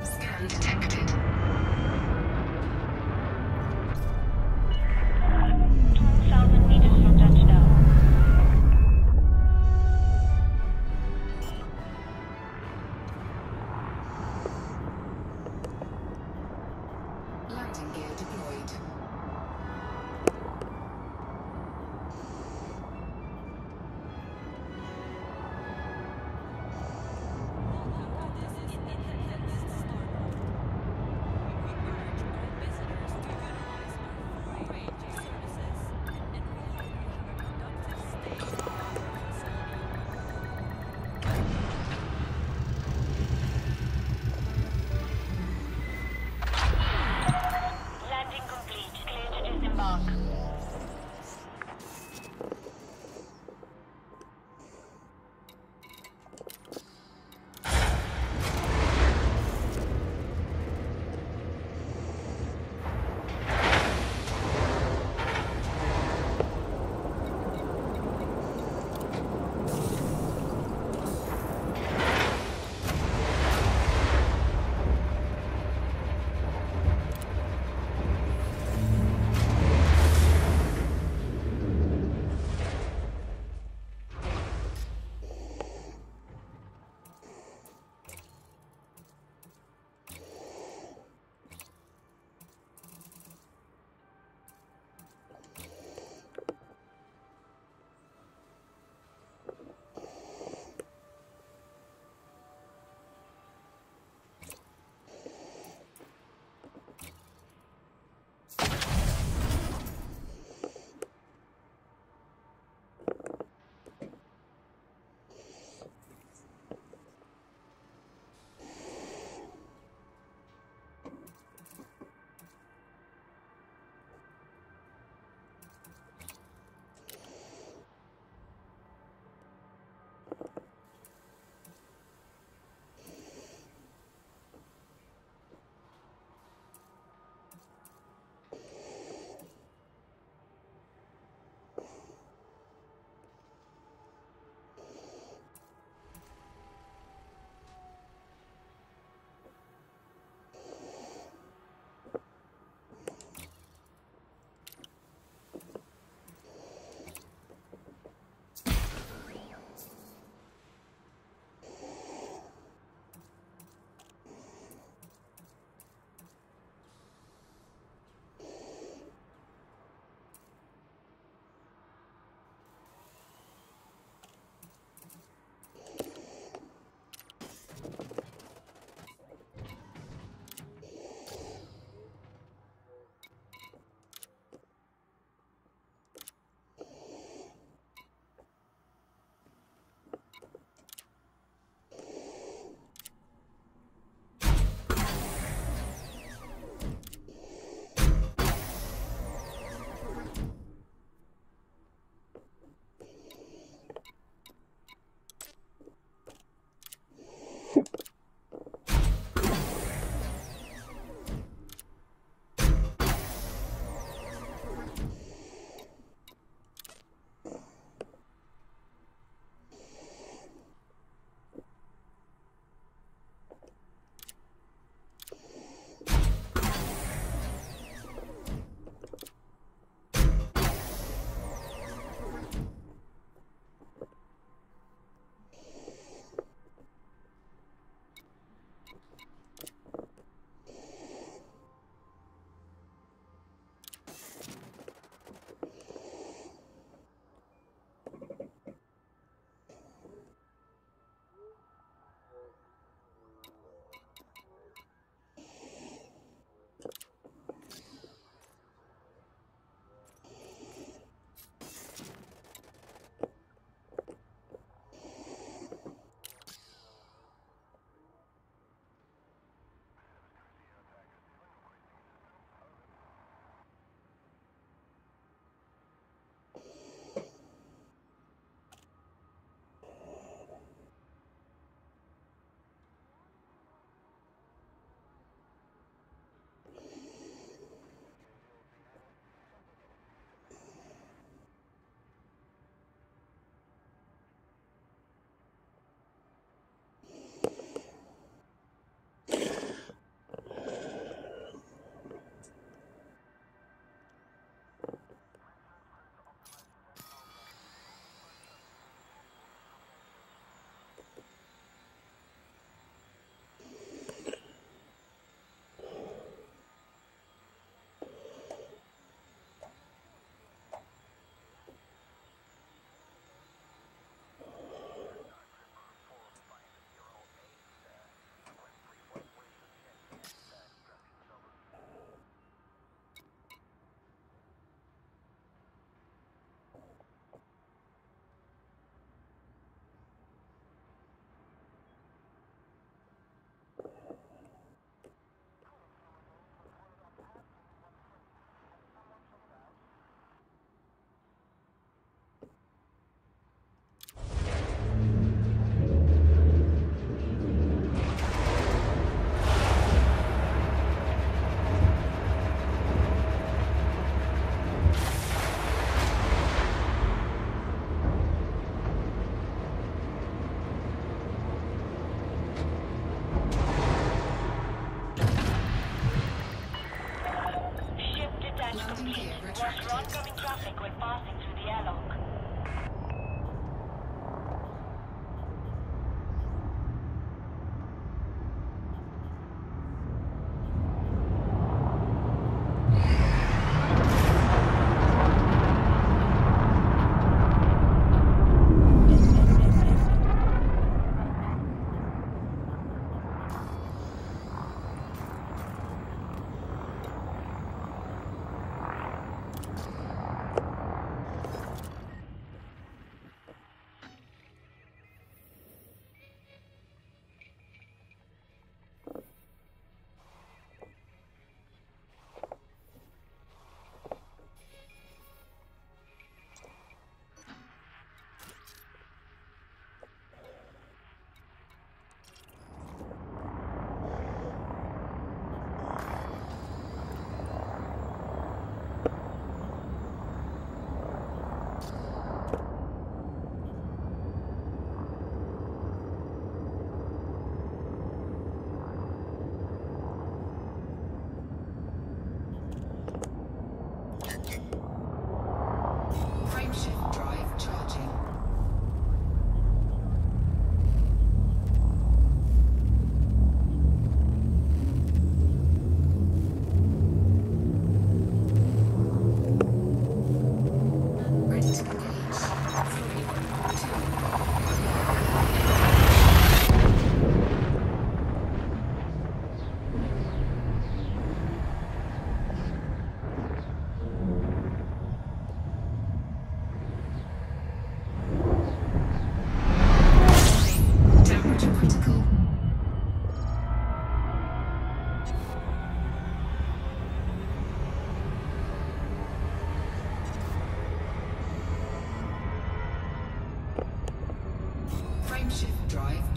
D: Scan detected.
F: 2,000 meters from touchdown.
D: Landing gear deployed.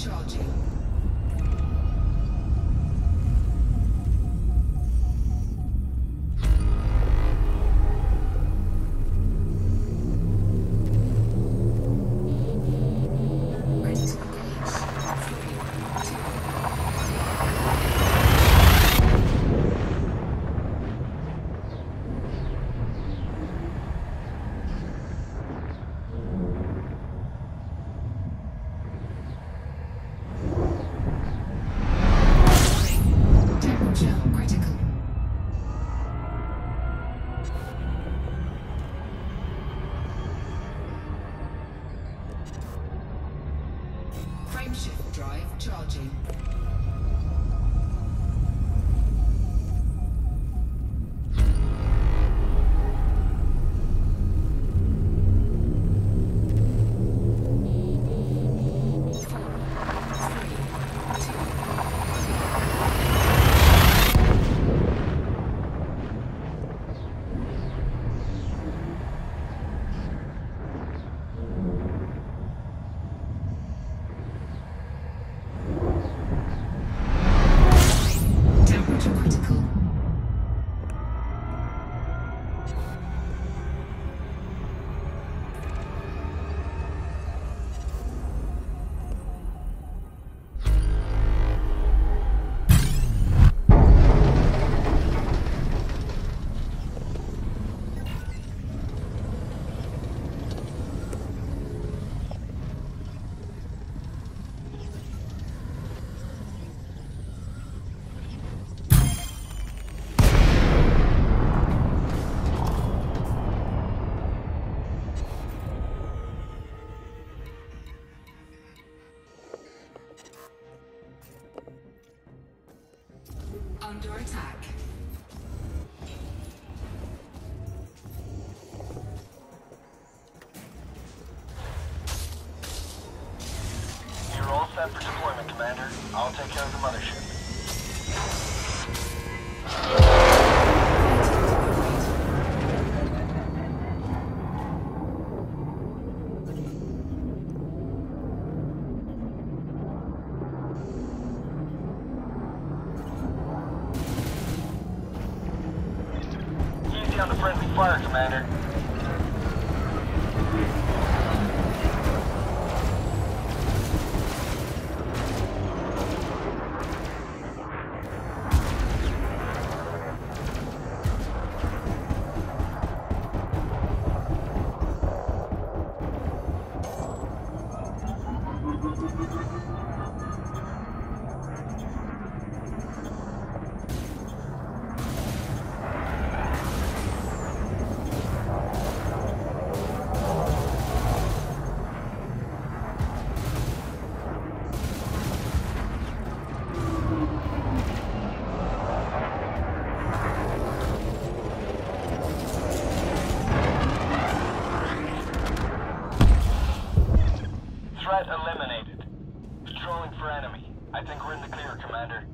D: Charging. Ready to engage. 3, 2. Temperature critical. Frameshift drive charging. Temperature critical. Under attack.
B: You're all set for deployment, Commander. I'll take care of the mothership. Easy on the friendly fire, Commander. Threat eliminated. Patrolling for enemy. I think we're in the clear, Commander.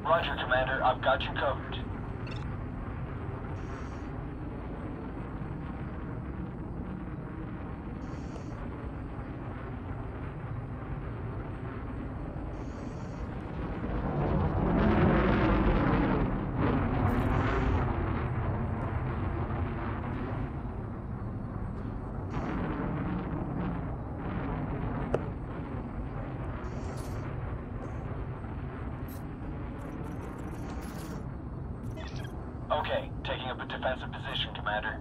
B: Roger, Commander. I've got you covered. Okay, taking up a defensive position, Commander.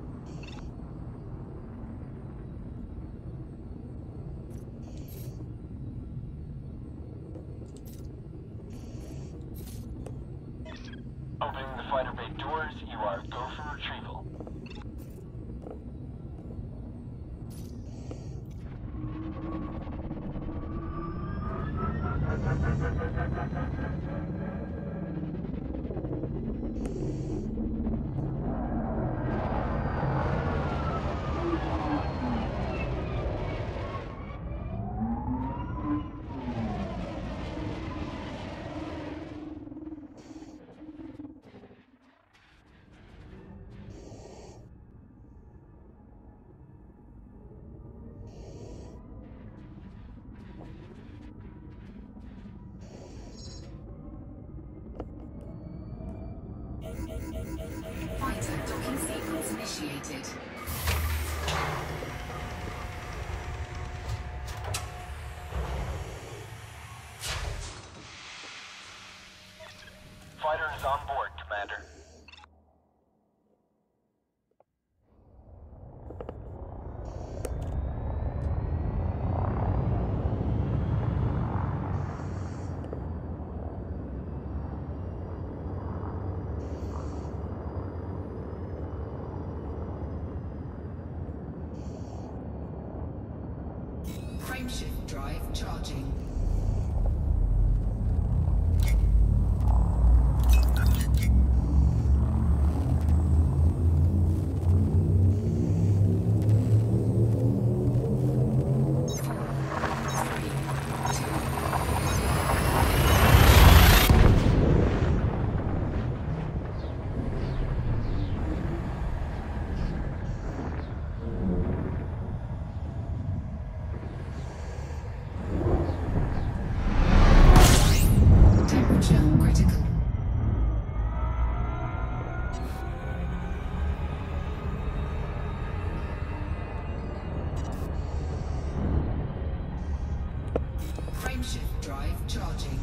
B: Opening the fighter bay doors, you are go for retrieval.
D: Fighter docking sequence initiated.
B: Fighter is on board, Commander.
D: Frameshift drive charging. Temperature critical. Frameshift drive charging.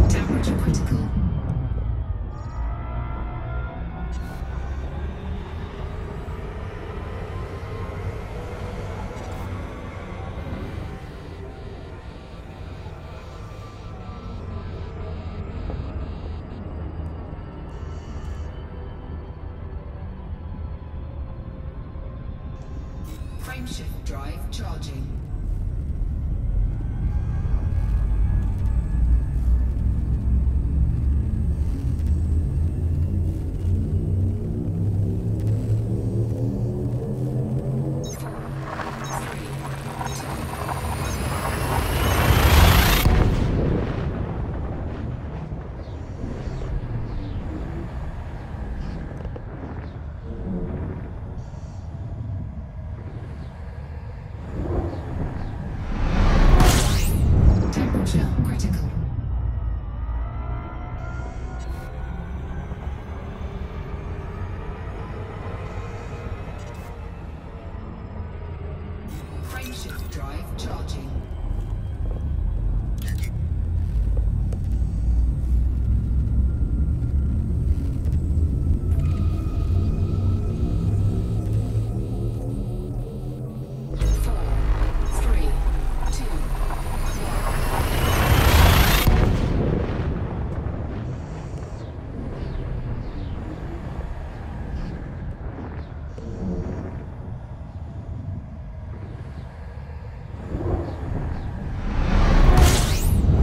D: Temperature critical. Frameshift drive charging. Temperature critical. Frameshift drive charging.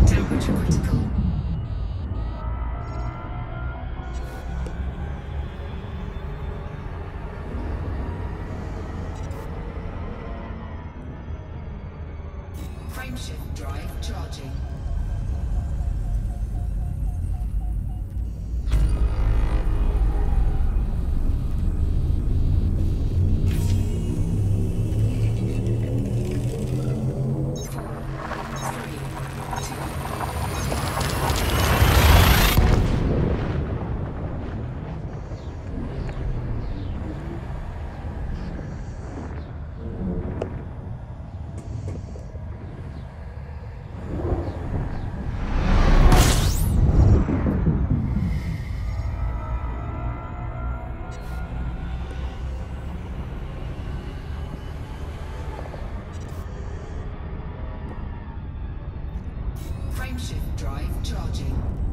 D: Temperature critical. Frameshift drive charging. Frameshift drive charging.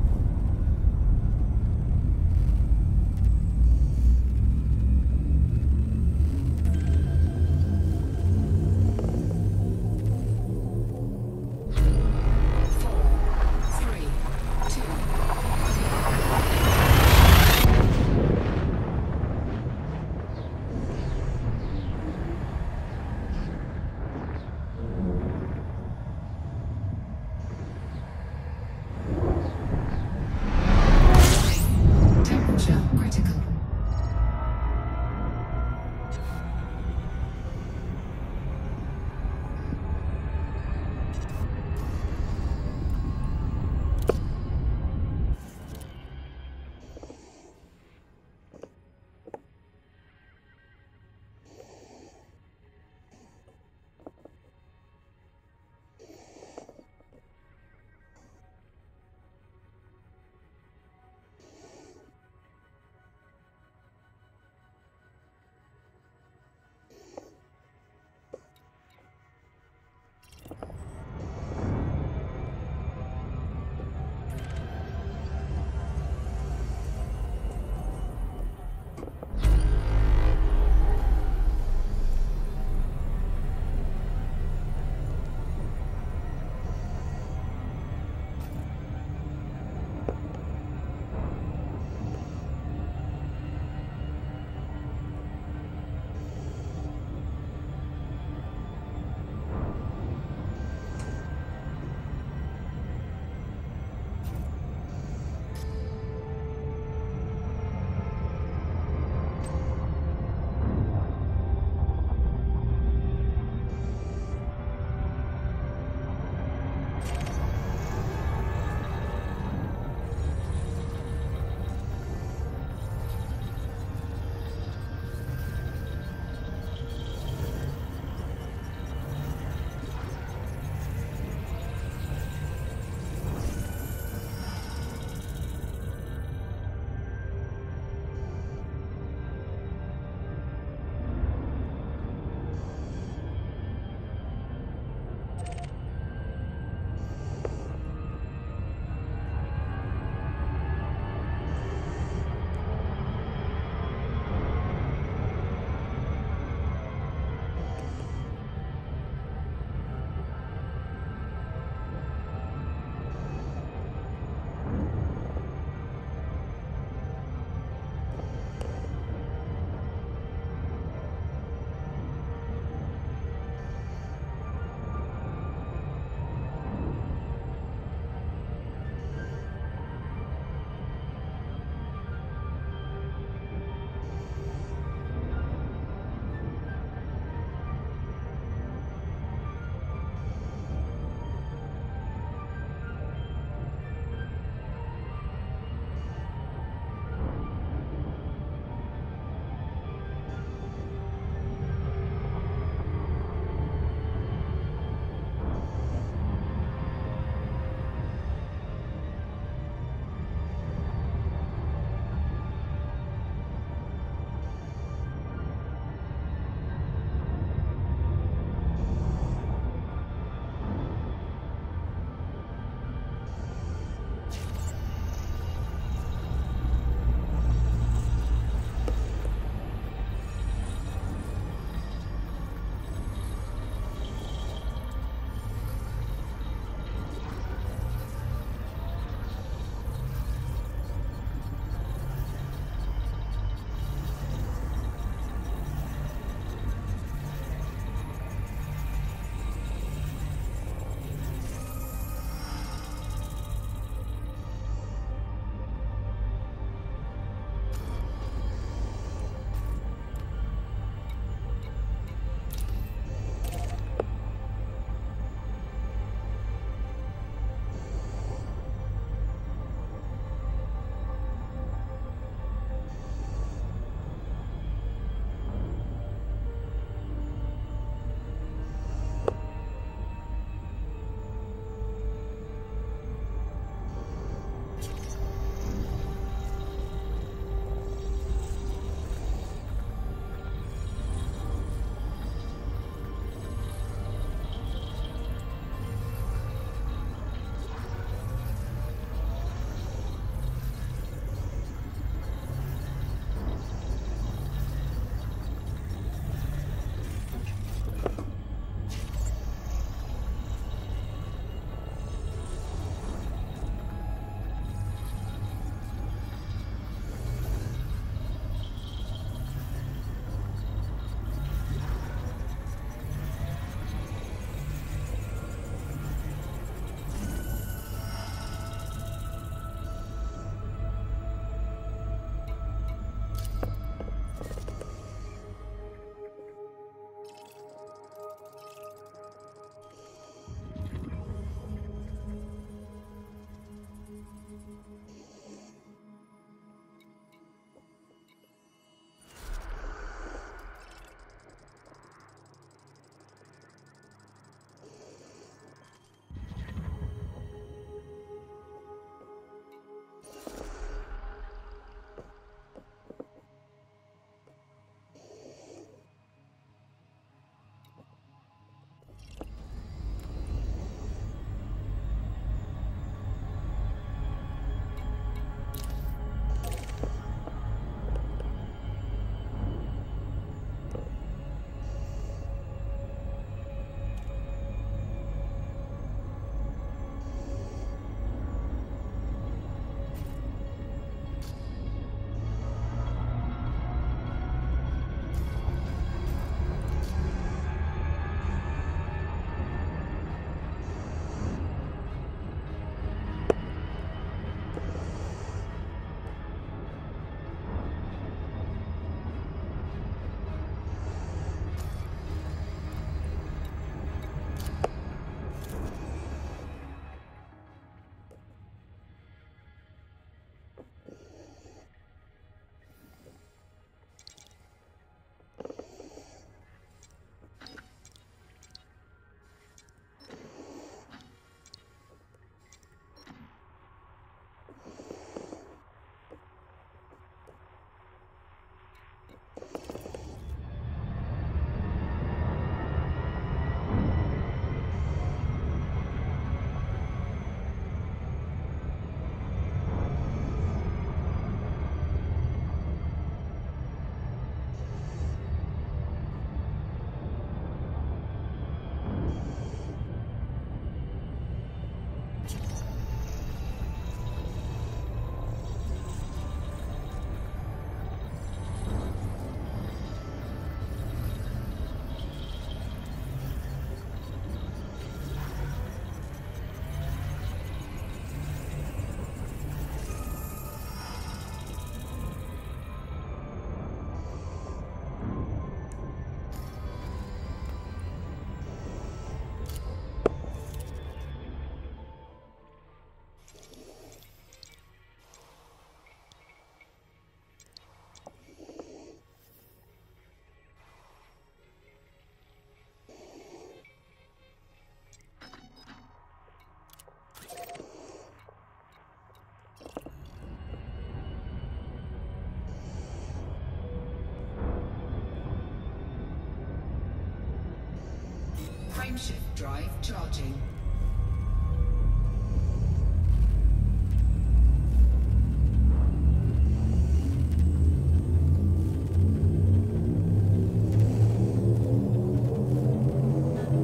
D: Frameshift drive charging.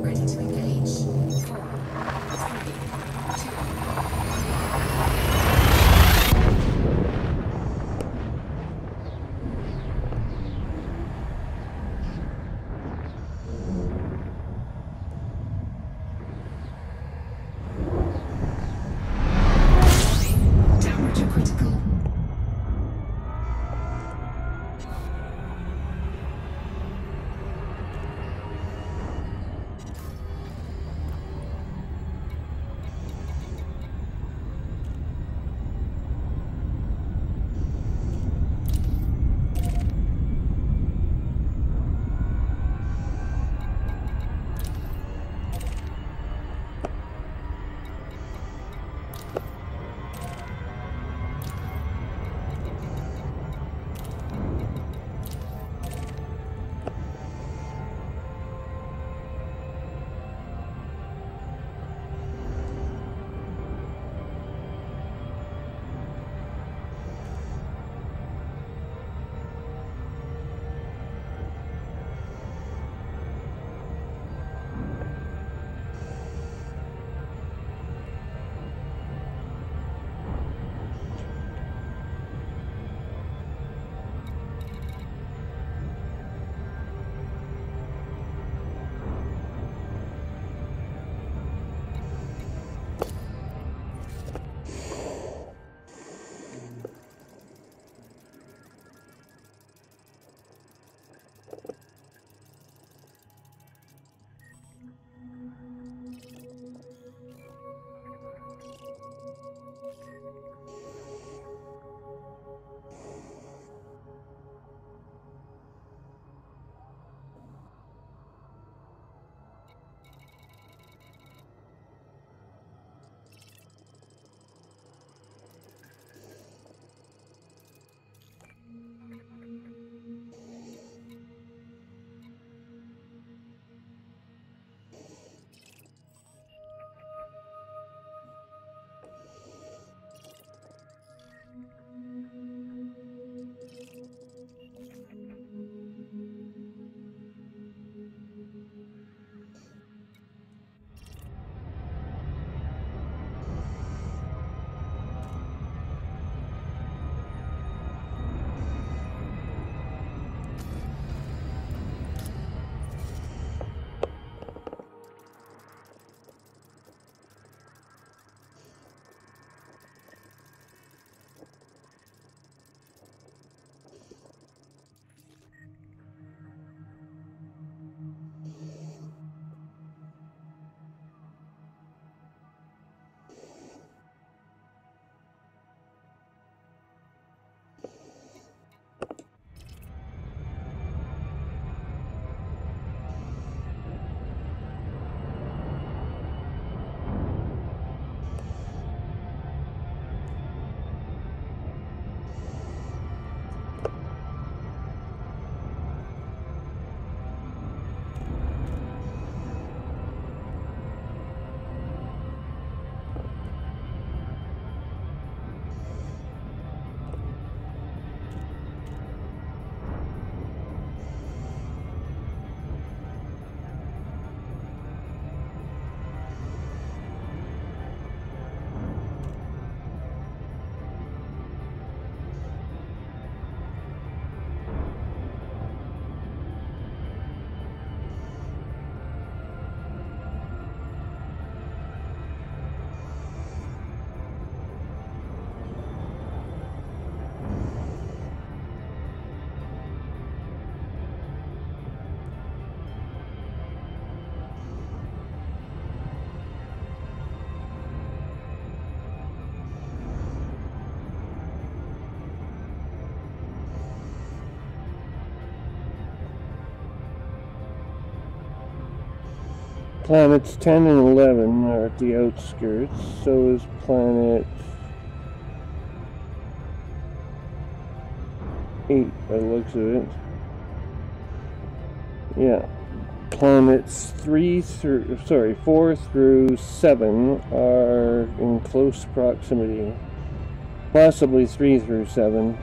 D: Ready to engage. 4, 3, 2. Temperature critical.
A: Planets 10 and 11 are at the outskirts, so is planet 8 by the looks of it. Yeah. Planets 4 through 7 are in close proximity. Possibly 3 through 7.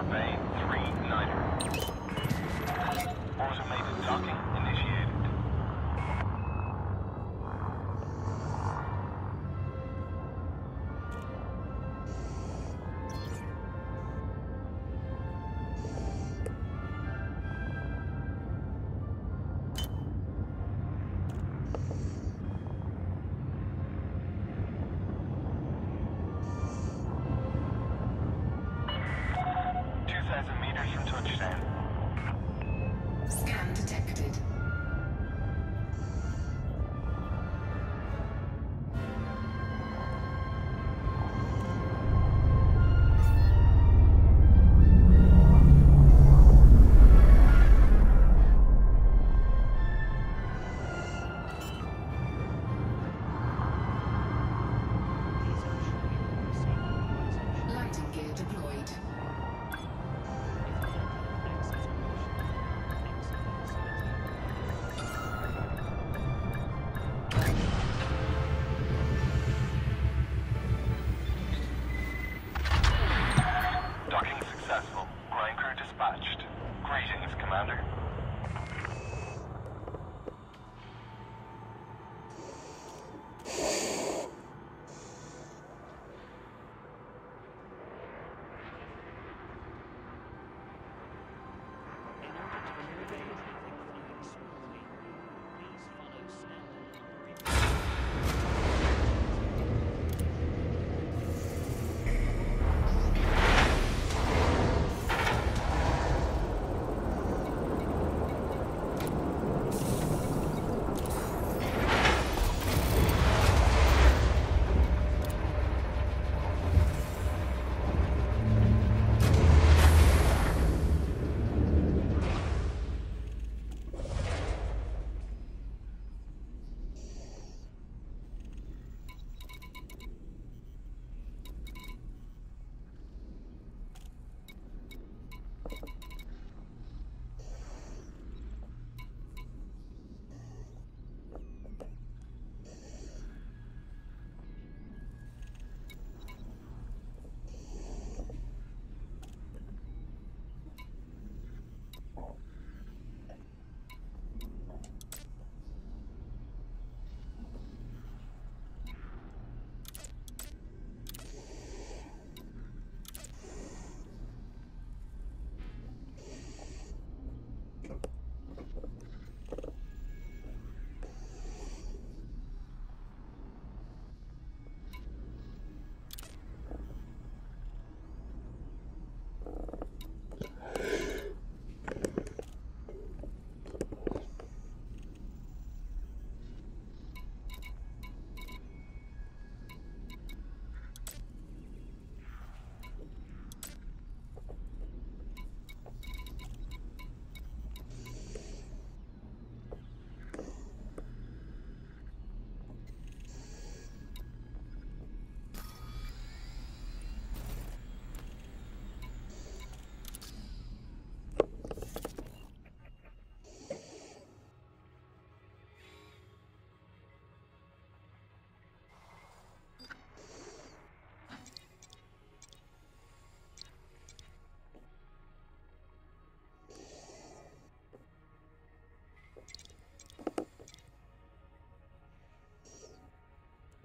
B: Bay 3-9er. Automated docking initiated. Meters from touchdown.
D: Scan detected. Landing gear deployed.
B: Docking successful. Ground crew dispatched. Greetings, Commander.
E: In order to accommodate traffic flowing smoothly, please follow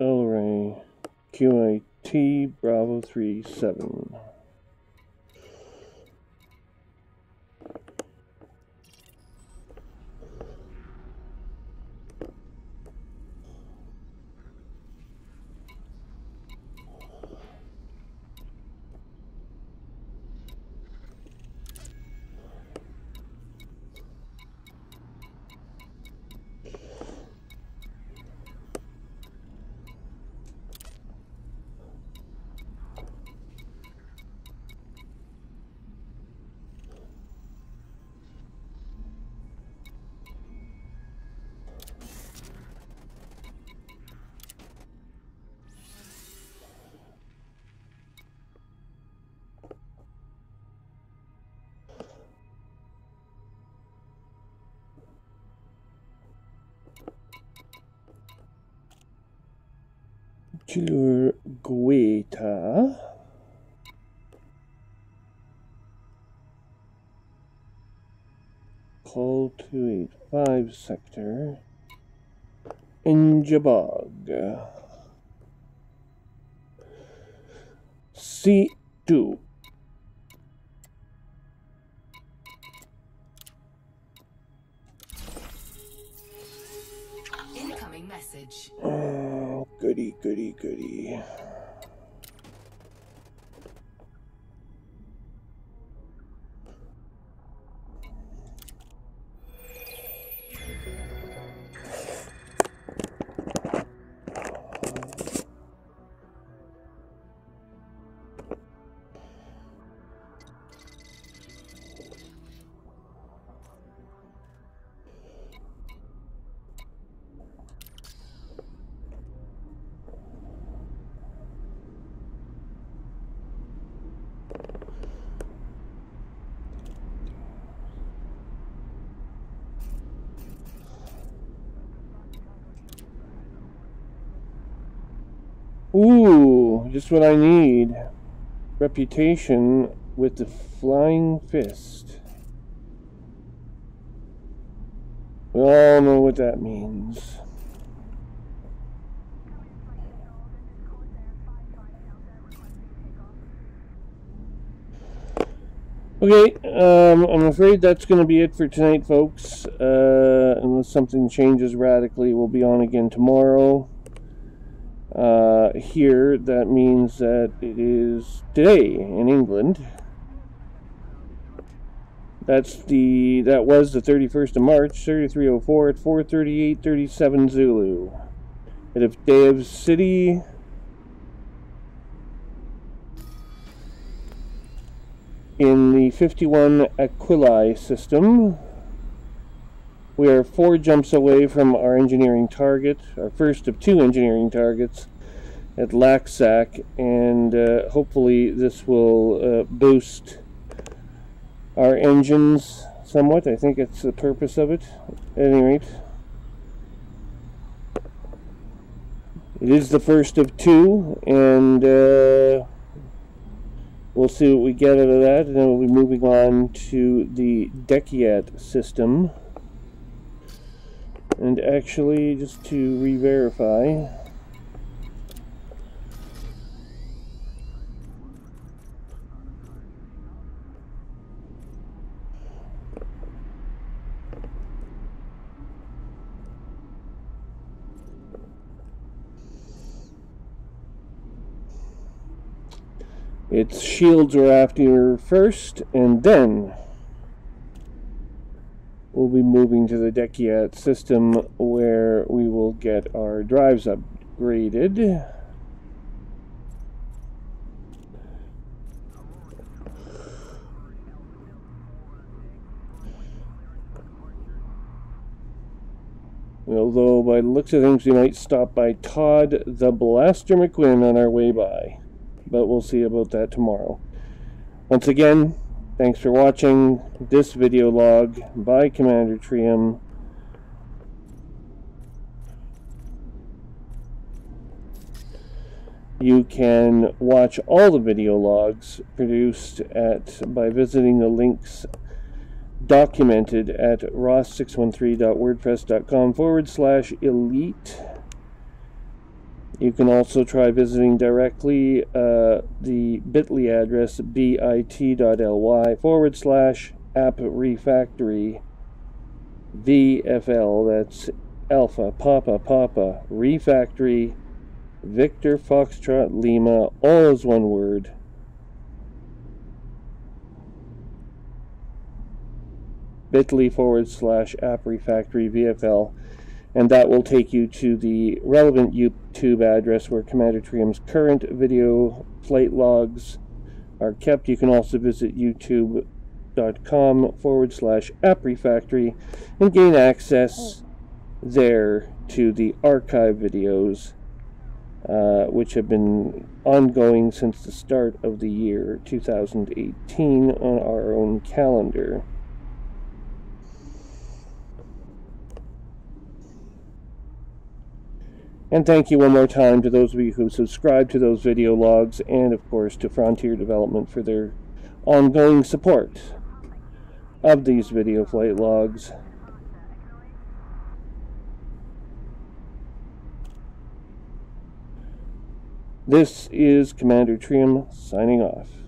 E: standard.
A: Ray, QIT Bravo 37. Chilurgueta. Call 285 sector. Injabog. C2.
D: Incoming message.
A: Oh, goody, goody, goody. Ooh, just what I need. Reputation with the Flying Fist. We all know what that means. Okay, I'm afraid that's going to be it for tonight, folks. Unless something changes radically, we'll be on again tomorrow. Here, that means that it is today in England. That was the 31st of March, 3304 at 4:38:37 Zulu. At Dev City. In the 51 Aquilae system. We are 4 jumps away from our engineering target, our first of 2 engineering targets at Laxac, and hopefully this will boost our engines somewhat. I think it's the purpose of it. At any rate, it is the first of 2, and we'll see what we get out of that, and then we'll be moving on to the Dekiat system. And actually, just to re-verify, its shields are after first, and then we'll be moving to the Dekiat system where we will get our drives upgraded. Although, by the looks of things, we might stop by Todd the Blaster McQuinn on our way by. But we'll see about that tomorrow. Once again, thanks for watching this video log by Commander Trium. You can watch all the video logs produced by visiting the links documented at ross613.wordpress.com/elite. You can also try visiting directly the bit.ly address bit.ly/app-refactory VFL. That's Alpha Papa Papa Refactory Victor Foxtrot Lima, all is one word. bit.ly/app-refactory VFL. And that will take you to the relevant YouTube address where Commander Trium's current video flight logs are kept. You can also visit youtube.com/app-refactory and gain access there to the archive videos, which have been ongoing since the start of the year 2018 on our own calendar. And thank you one more time to those of you who subscribe to those video logs, and of course to Frontier Development for their ongoing support of these video flight logs. This is Commander Trium signing off.